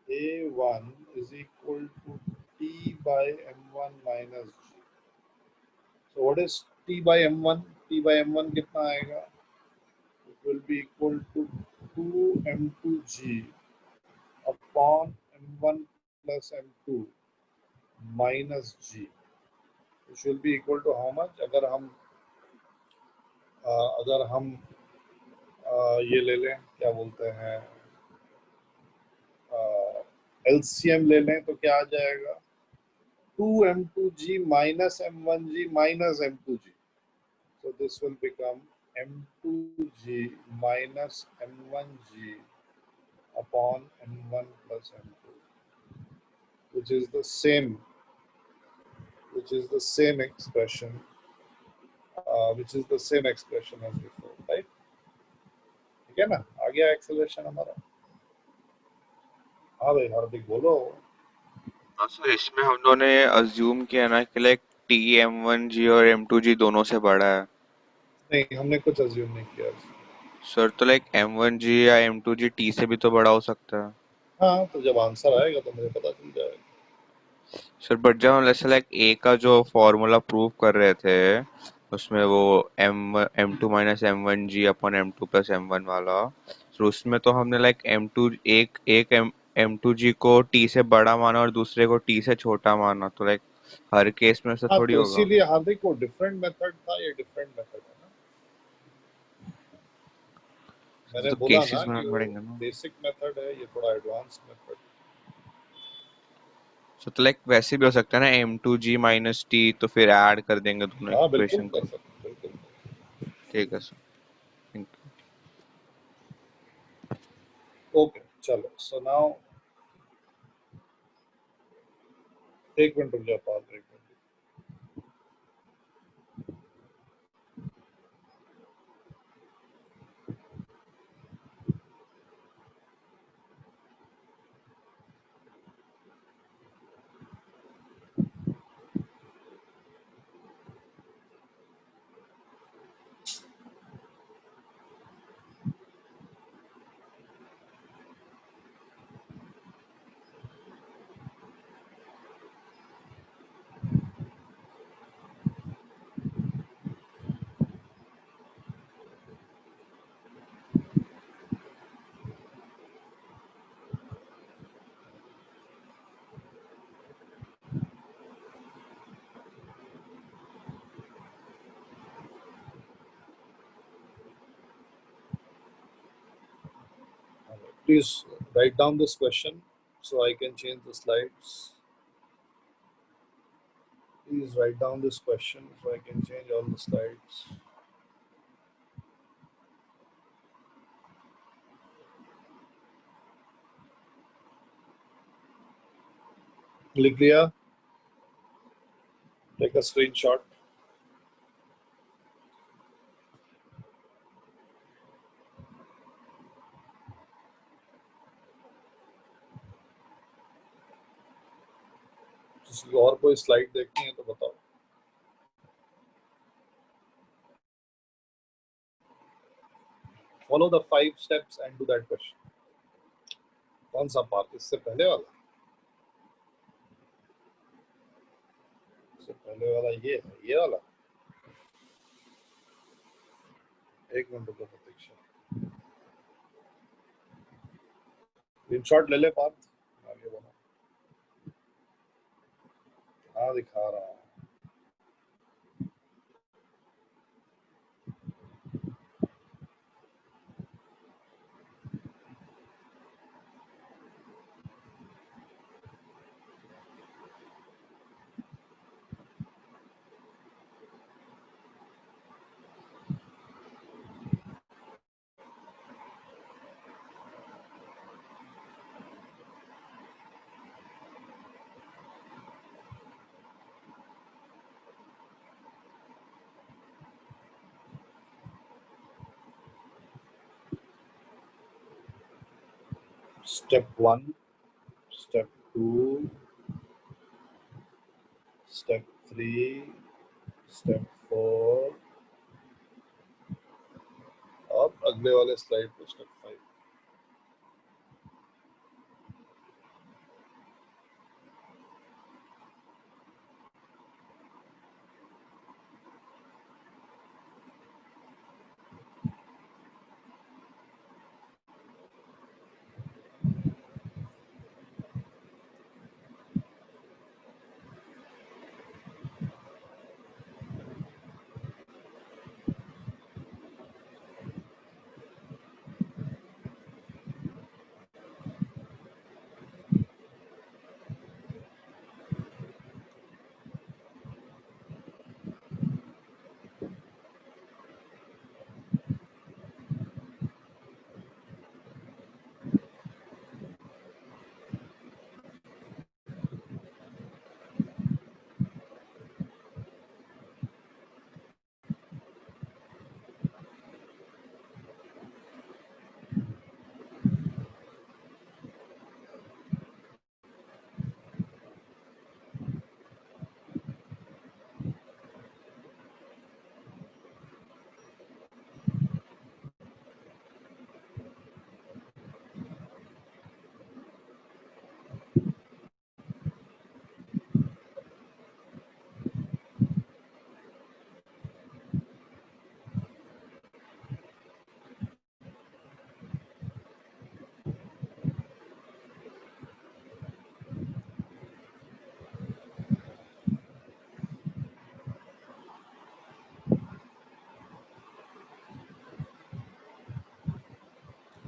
A1 is equal to T by M1 minus G. So what is T by M1? T by M1 कितना आएगा? It will be equal to 2M2G upon M1 plus M2 minus G. Which will be equal to how much? अगर हम ये ले लें, क्या बोलते हैं, LCM ले लें तो क्या आ जाएगा? 2M2G minus M1G minus M2G. So this will become M2G minus M1G upon M1 plus M2, which is the same expression, as before, right? ठीक है ना? आ गया एक्सेलरेशन हमारा. हाँ भाई हार्दिक बोलो.
हाँ सर, इसमें हम लोगों ने अज्यूम किया ना कि लाइक टी M1G और M2G दोनों से बड़ा है.
नहीं, हमने कुछ अज्यूम नहीं किया.
सर तो लाइक M1G या M2G टी से भी तो बड़ा हो सकता है.
हाँ, तो जब आंसर आएगा तो मुझे पता चल जाएगा.
सर बट जब हम जैसे लाइक ए का जो फॉर्मूला प्रूव कर रहे थे, उसमें वो M2 minus M1G upon M2 plus M1 वाला, तो उसमें तो हमने लाइक M2 एक M2G को टी से बड़ा माना और दूसरे को टी से छोटा माना, तो लाइक हर केस में ऐसा
हाँ,
थोड़ी
तो
होगा.
इसीलिए हार्दिक वो डिफरेंट मेथड था, ये डिफरेंट मेथड है ना. मैंने
तो
बोला ना
केसेस
कि
में
वो
पड़ेंगे ना.
बेसिक मेथड है, ये थोड़ा एडवांस मेथड.
तो लाइक वैसे भी हो सकता है ना, M2G माइनस टी, तो फिर ऐड कर देंगे दोनों
हाँ बिल्कुल
इक्वेशन
कर
को.
सकते, बिल्कुल.
ठीक है सर, थैंक यू.
ओके चलो. सो नाउ एक मिनट रुक जाओ, पास एक minute. Please write down this question so I can change the slides. Please write down this question so I can change all the slides. लिख लिया? Take a screenshot. किसी और कोई स्लाइड देखनी है तो बताओ. Follow the 5 steps and do that question. कौन सा पार्ट? इससे पहले वाला? इससे पहले वाला ये है, ये वाला. एक मिनट रुको प्रतीक्षा. स्क्रीनशॉट ले ले पार्थ. आगे बढ़ो. हाँ दिखा रहा हूँ. Step 1, step 2, step 3, step 4 और अगले वाले स्लाइड पे step 5.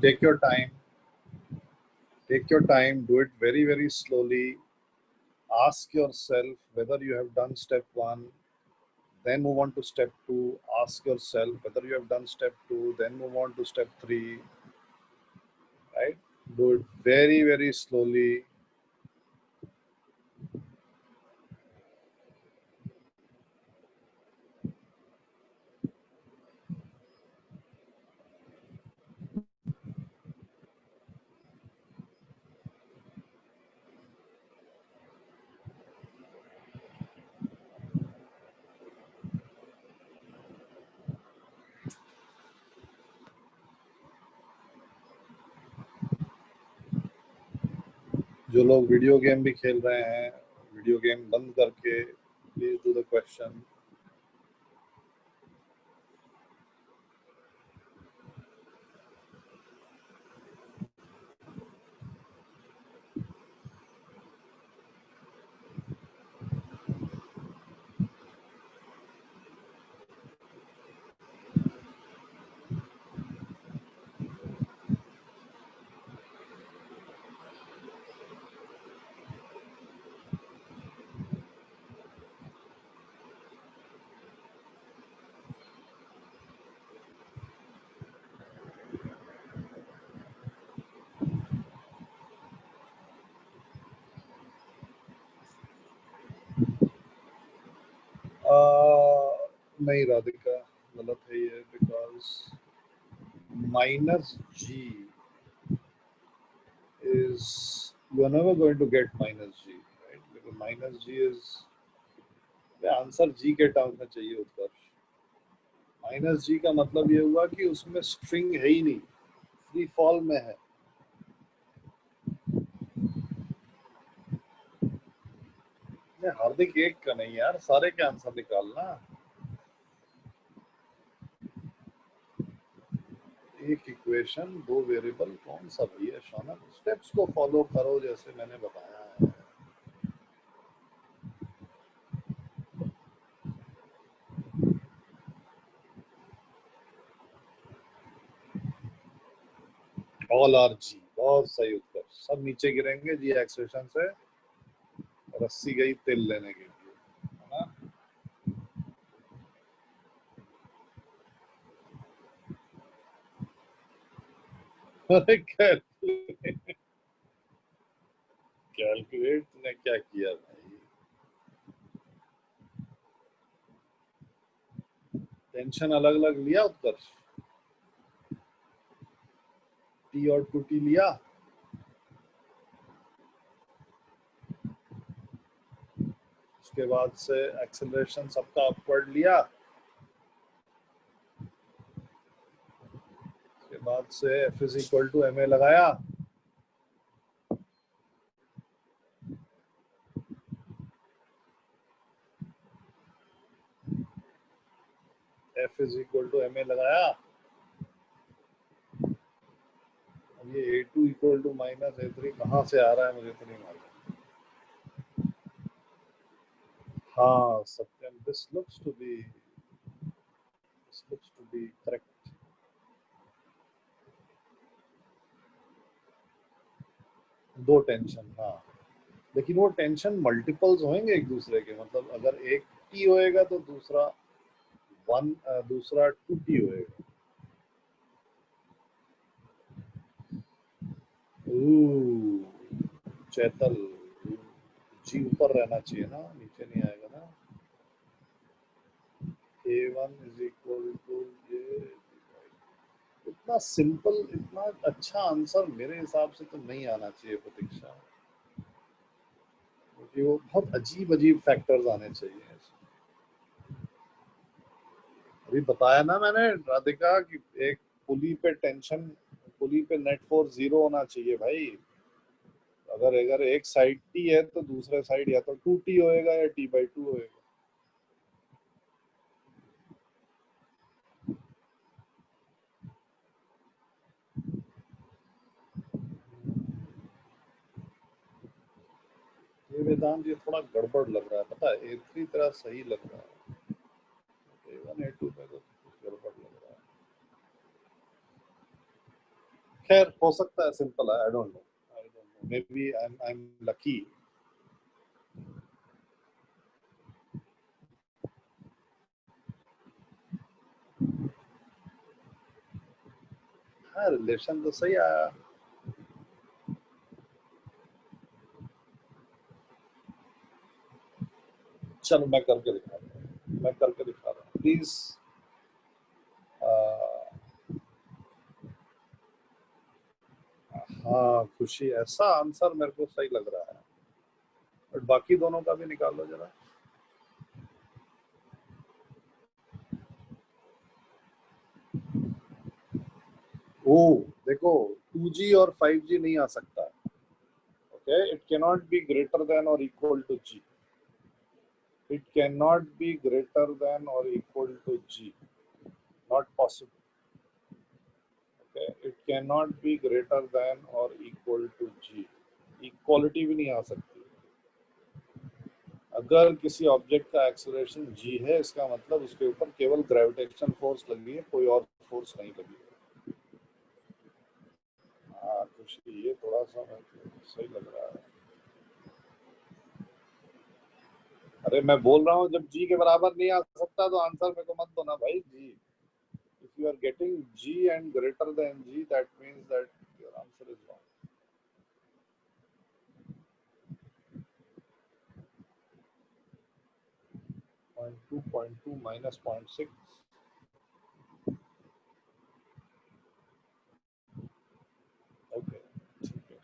Take your time. Take your time. Do it very, very slowly. Ask yourself whether you have done step 1, then move on to step 2. Ask yourself whether you have done step 2, then move on to step 3. Right? Do it very, very slowly. जो लोग video game भी खेल रहे हैं, video game बंद करके please do the question. नहीं राधिका, गलत है ये, because minus g is, you are never going to get minus g, right? Because minus g is, answer g के टर्म में चाहिए उत्कर्ष. माइनस जी का मतलब ये हुआ कि उसमें स्ट्रिंग है ही नहीं, फ्री फॉल में है. हार्दिक एक का नहीं यार, सारे के आंसर निकालना. एक इक्वेशन, 2 वेरिएबल, कौन सा भी है शौनक? स्टेप्स को फॉलो करो जैसे मैंने बताया है. ऑल आर जी, बहुत सही उत्तर. सब नीचे गिरेंगे जी एक्सप्रेशन से. रस्सी गई तिल लेने के लिए, है ना? अरे कैलकुलेट ने क्या किया भाई? टेंशन अलग अलग लिया उत्कर्ष? टी और 2t लिया? उसके बाद से एक्सेलरेशन सबका अपवर्ड लिया, उसके बाद से F is equal to ma लगाया, F is equal to ma लगाया, अब ये A2 equal to minus A3 कहाँ से आ रहा है मुझे तो नहीं मालूम। हाँ सत्यम, this looks to be correct. दो टेंशन, हाँ, लेकिन वो टेंशन मल्टीपल्स होंगे एक दूसरे के, मतलब अगर एक टी होएगा तो दूसरा दूसरा 2t होएगा। चैतल, जी ऊपर रहना चाहिए ना, नीचे नहीं आएगा ना। A1 इज इक्वल टू ये, इतना सिंपल, इतना अच्छा आंसर मेरे हिसाब से तो नहीं आना चाहिए प्रतीक्षा, क्योंकि वो बहुत अजीब अजीब फैक्टर्स आने चाहिए। अभी बताया ना मैंने राधिका कि एक पुली पे टेंशन, पुली पे नेट फोर्स 0 होना चाहिए भाई। अगर अगर एक साइड टी है तो दूसरे साइड या तो 2t होएगा या t/2 होएगा। ये वेदांत ये थोड़ा गड़बड़ लग रहा है, पता है, A3 तरह सही लग रहा है, A1 A2 में तो गड़बड़ लग रहा है। खैर हो सकता है सिंपल है, I don't know, may be I am lucky. हाँ रिलेशन तो सही आया। चलो मैं करके दिखा रहा हूँ, मैं करके दिखा रहा हूँ प्लीज। हाँ खुशी, ऐसा आंसर मेरे को सही लग रहा है, बट बाकी दोनों का भी निकाल लो जरा। ओ देखो 2G और 5G नहीं आ सकता, okay, it can not be greater than और equal to G, it cannot be greater than or equal to G, not possible, okay, it cannot be greater than or equal to G, equality भी नहीं आ सकती। अगर किसी object का acceleration g है, इसका मतलब उसके ऊपर केवल ग्रेविटेशन फोर्स लगी है, कोई और फोर्स नहीं लगी है। हाँ खुशी, ये थोड़ा सा सही लग रहा है। अरे मैं बोल रहा हूँ जब g के बराबर नहीं आ सकता तो आंसर मेरे को मत दो ना भाई g। If you are getting g and greater than g, that means that your answer is wrong. 0.2, 0.2 minus 0.6. Okay, ठीक है।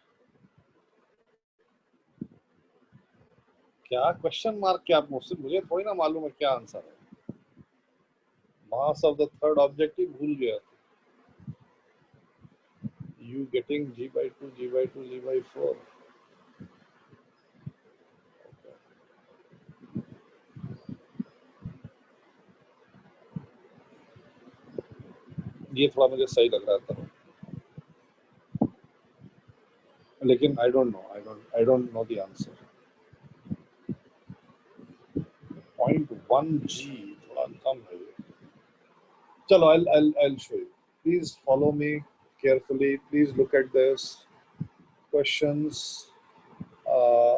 क्या क्वेश्चन मार्क, क्या आप मुझसे, मुझे थोड़ी ना मालूम है क्या आंसर है। Mass of the third object ही भूल गया। You getting g/2, g/2, g/4. ये थोड़ा मुझे सही लग रहा था, लेकिन आई don't know the answer. 0.1g थोड़ा कम है ये। चलो I'll show you. Please follow me carefully. Please look at this questions. Uh,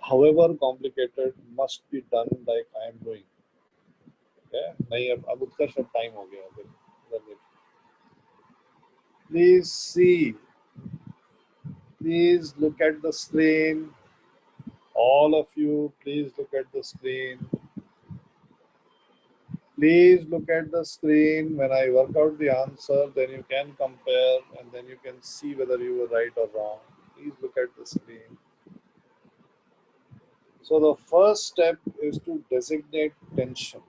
however complicated, must be done like I am doing. Okay? नहीं, अब उत्कर्ष, अब टाइम हो गया। Please see. Please look at the screen. All of you, please look at the screen. Please look at the screen. When I work out the answer, then you can compare and then you can see whether you were right or wrong. Please look at the screen. So the first step is to designate tension.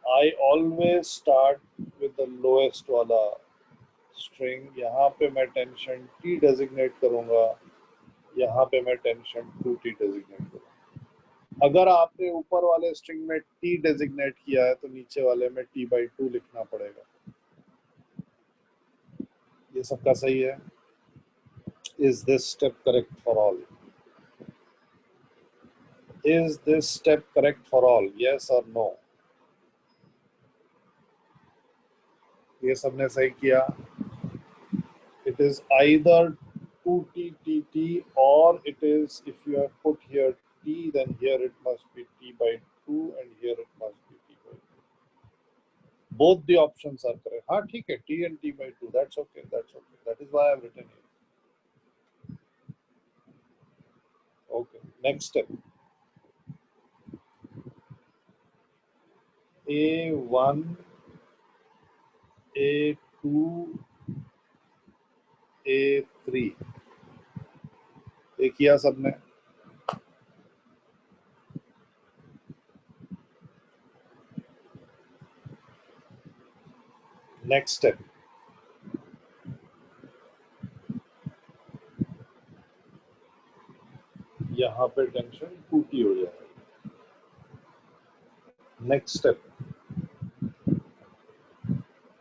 I always start with the lowest वाला string. यहाँ पे मैं tension T designate करूँगा, यहाँ पे मैं tension 2T designate करूँगा। अगर आपने ऊपर वाले string में T designate किया है तो नीचे वाले में T/2 लिखना पड़ेगा। ये सबका सही है? Is this step correct for all? Is this step correct for all? Yes or no? ये सबने सही किया। It is either 2T or it is, if you have put here T, then here it must be T/2 and here it must be T/2. Both the options are correct. हाँ ठीक है, T and T/2. That's okay. That's okay. That is why I've written here. Okay. Next step. A1, A2, A3. ये किया सबने? Next step. यहाँ पे tension 2T हो जाएगा। Next step.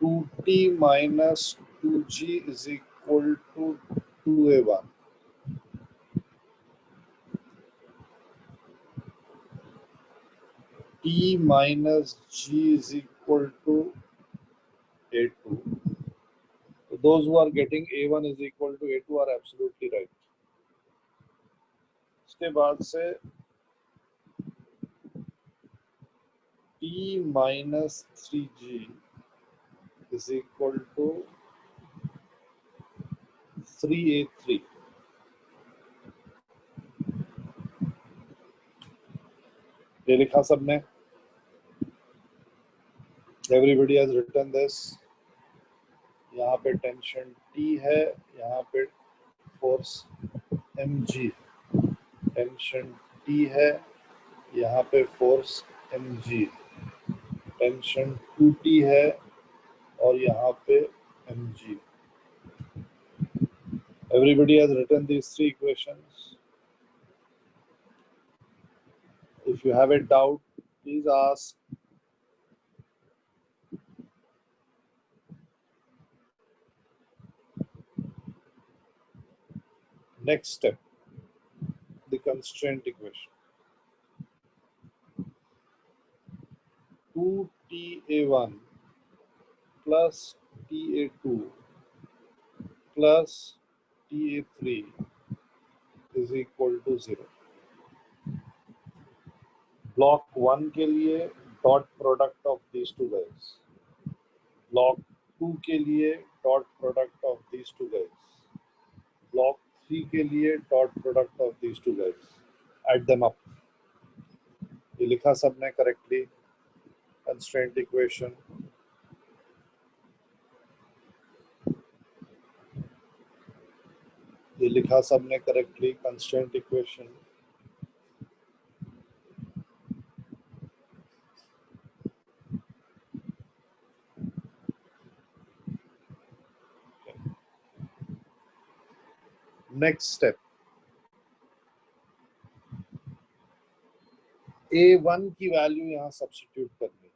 2T minus 2G is equal to 2A1. T minus G is equal to A2. So those who are getting A1 is equal to A2 are absolutely right. इसके बाद से T minus 3G is equal to 3A3. ये लिखा सबने? Everybody has written this. यहाँ पे tension T है, यहाँ पे फोर्स mg, टेंशन T है, यहाँ पे फोर्स mg, टेंशन 2T है और यहाँ पे mg. Everybody has written these three equations. If you have a doubt, please ask. Next step, the constraint equation. 2TA1 plus TA2 plus TA3 is equal to 0. Block 1 के लिए dot product of these two guys. Block 2 के लिए dot product of these two guys. Block 3 के लिए dot product of these two guys. Add them up. ये लिखा सबने correctly. Constraint equation. ये लिखा सबने correctly. Constraint equation. Next step. A1 की वैल्यू यहाँ सब्स्टिट्यूट करनी.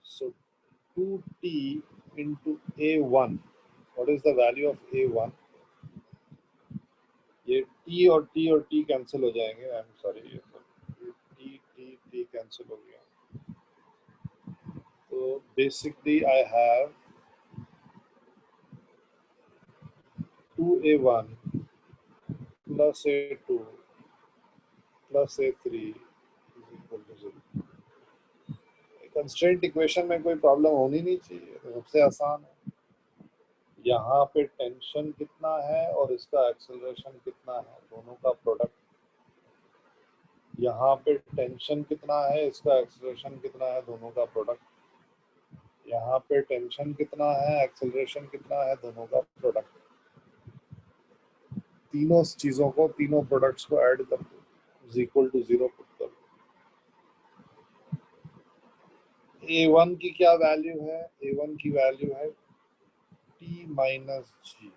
So 2T into A1. What is the value of A1? ये T और T कैंसिल हो जाएंगे. I'm sorry. T कैंसिल हो गया. So basically I have 2A1 plus A2 plus A3 is equal to 0. Constraint equation में कोई problem होनी नहीं चाहिए, तो सबसे आसान है. यहाँ पे टेंशन कितना है और इसका एक्सेलरेशन कितना है, दोनों का प्रोडक्ट. यहाँ पे टेंशन कितना है, इसका एक्सेलरेशन कितना है, दोनों का प्रोडक्ट. यहाँ पे टेंशन कितना है, एक्सेलरेशन कितना है, दोनों का प्रोडक्ट. तीनों चीजों को, तीनों प्रोडक्ट्स को ऐड कर दो, इज इक्वल टू 0 पुट कर दो। A1 की क्या वैल्यू है? A1 की वैल्यू है T माइनस जी।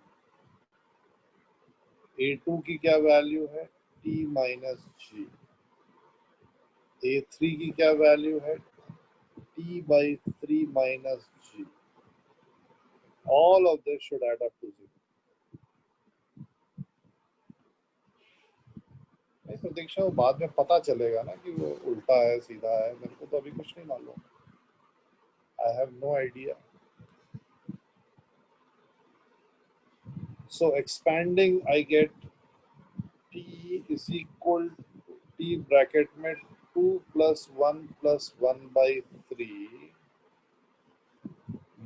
A2 की क्या वैल्यू है? T माइनस जी। A3 की क्या वैल्यू है? T by 3 minus G. All of this should add up to 0. नहीं प्रतीक्षा, वो बाद में पता चलेगा ना कि वो उल्टा है सीधा है, मेरे को तो अभी कुछ नहीं मालूम। I have no idea. So expanding, I get T is equal to T bracket में 2 plus 1 plus 1 by 3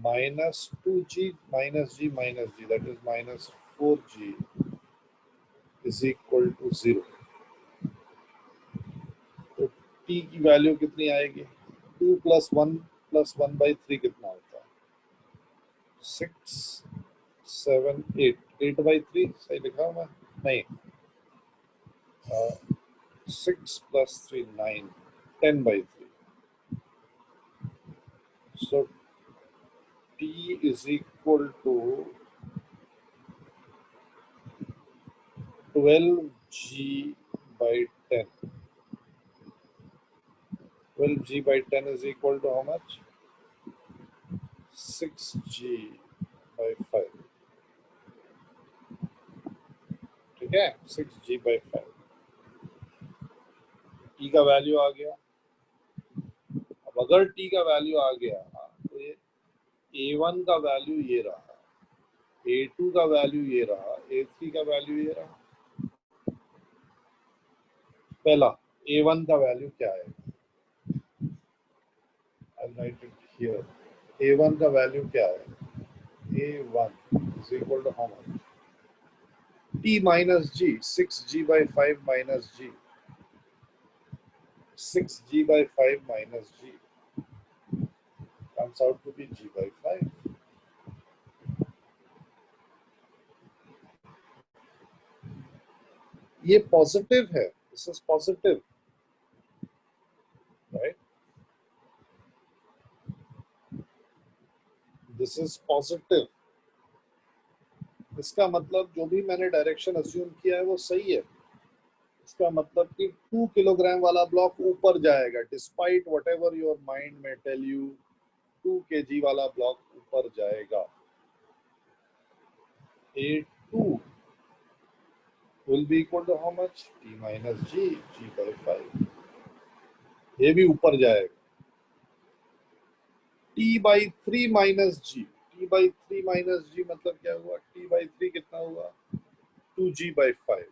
minus 2G minus G minus G, that is minus 4G is equal to 0. तो t की value कितनी आएगी? 2 plus 1 by 3 कितना होता है? 6 7 8 8 by 3 सही लिखा हूँ मैं? नहीं, 6 plus 3 9 10 by 3. So t is equal to 12G by 10. 12G by 10 is equal to how much? 6G by 5. ठीक है, 6G by 5. t का वैल्यू आ गया। अब अगर t का वैल्यू आ गया तो ये A1 का वैल्यू ये रहा, A2 का वैल्यू ये रहा, A3 का वैल्यू ये रहा। पहला A1 का वैल्यू क्या है? I'll write it here. A1 का वैल्यू क्या है? A1 is equal to how much? T minus G, 6G by 5 minus G. 6G by 5 minus G comes out to be G by 5. ये positive है, this is positive, right? This is positive. इसका मतलब जो भी मैंने direction assume किया है वो सही है। इसका मतलब कि 2 किलोग्राम वाला ब्लॉक ऊपर जाएगा, डिस्पाइट व्हाटएवर योर माइंड में टेल यू, 2 kg वाला ब्लॉक ऊपर जाएगा। A2 will be equal to how much? T minus G, G by 5. ये भी ऊपर जाएगा। T by 3 minus G. T by 3 minus G मतलब क्या हुआ? T by 3 कितना हुआ? 2G by 5.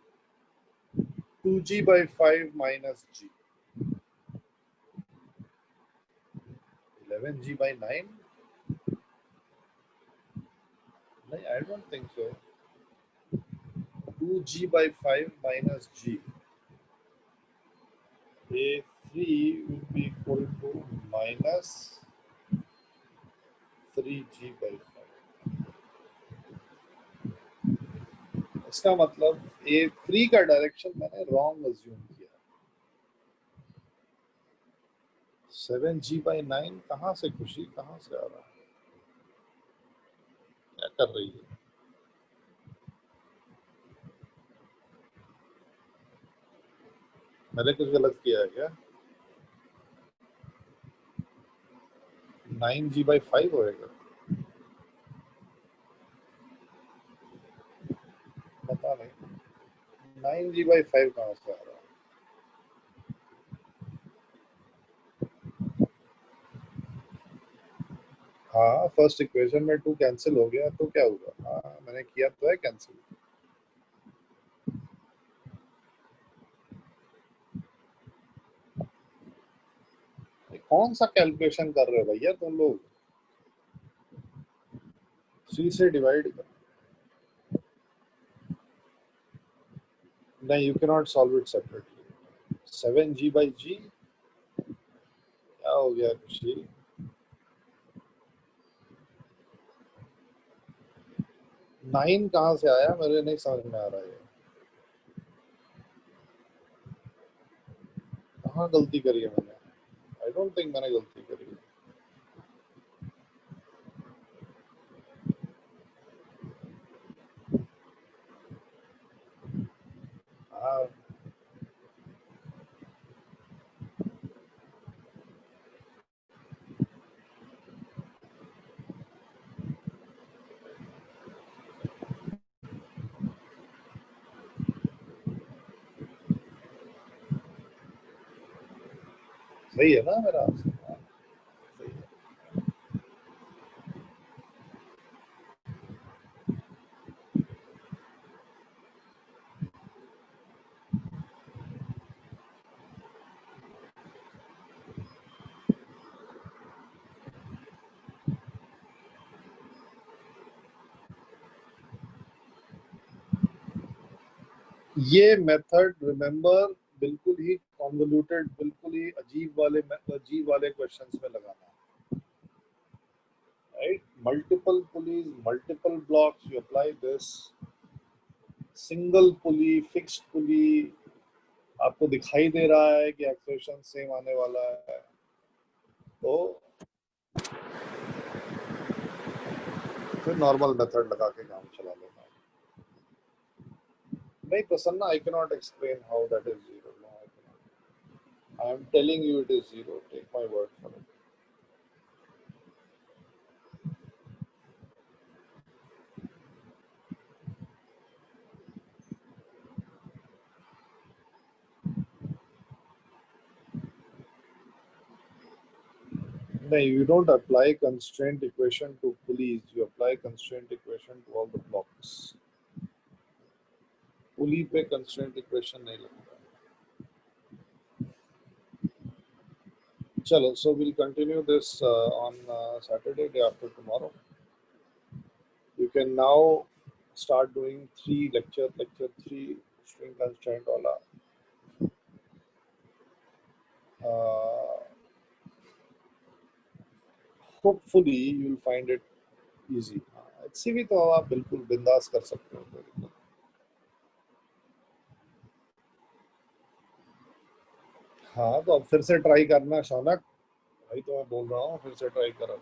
2G by 5 minus G. 11G by 9? नहीं, I don't think so. 2G by 5 minus G. A3 will be equal to minus 3G by 5. इसका मतलब A3 का direction मैंने रॉन्ग अज्यूम किया। 7G by 9 कहाँ से खुशी, कहाँ से आ रहा है? क्या कर रही है? मैंने कुछ गलत किया है क्या? 9G by 5 होएगा? पता नहीं 9G by 5 कहाँ से आ रहा है? हाँ, फर्स्ट इक्वेशन में 2 कैंसिल हो गया तो क्या हुआ? हाँ, मैंने किया तो है कैंसिल। कौन सा कैलकुलेशन कर रहे हो भैया तुम लोग? 3 से डिवाइड कर। नहीं, you can not solve it separately. 7G by G क्या हो गया खुशी? नाइन कहाँ से आया? मेरे नहीं समझ में आ रहा है। कहाँ गलती करी है मैंने? आई डोंट थिंक मैंने गलती करी है। हाँ, सही है ना मेरा? हाँ, सही है। ये मेथड रिमेंबर बिल्कुल ही कॉन्वोल्यूटेड, बिल्कुल ही अजीब वाले क्वेश्चंस में लगाना है, right? Multiple pulleys, multiple blocks, you apply this. Single pulley, fixed pulley, आपको दिखाई दे रहा है कि एक्सेलेरेशन सेम आने वाला है, तो फिर नॉर्मल मेथड लगा के काम चला लेना। नहीं Prasanna, I can not explain how that is zero. No, I can. I am telling you it is zero, take my word for it. No, you don't apply constraint equation to pulleys. You apply constraint equation to all the blocks. Pulley पे constraint equation नहीं लगता। चलो, so we'll continue this on Saturday, day after tomorrow. You can now start doing lecture 3 string constraint वाला. Hopefully you'll find it easy. HCV तो आप बिल्कुल बिंदास कर सकते हो, कोई दिक्कत नहीं। हाँ, तो अब फिर से ट्राई करना शौनक भाई, तो मैं बोल रहा हूँ फिर से ट्राई करो।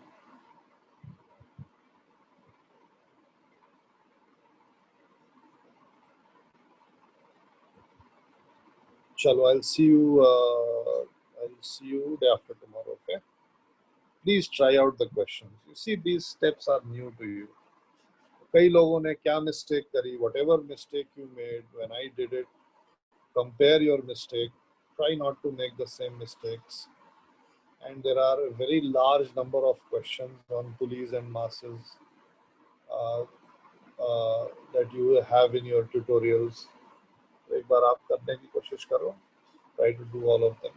चलो, I'll see you day after tomorrow, okay? Please try out the questions. You see, these steps are new to you. कई लोगों ने क्या mistake करी, whatever mistake you made when I did it, compare your mistake, try not to make the same mistakes. And there are a very large number of questions on pulleys and masses that you have in your tutorials. एक बार आप करने की कोशिश करो, try to do all of them.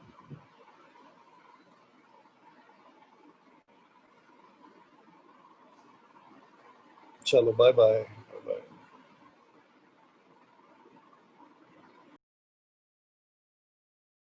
चलो, bye bye.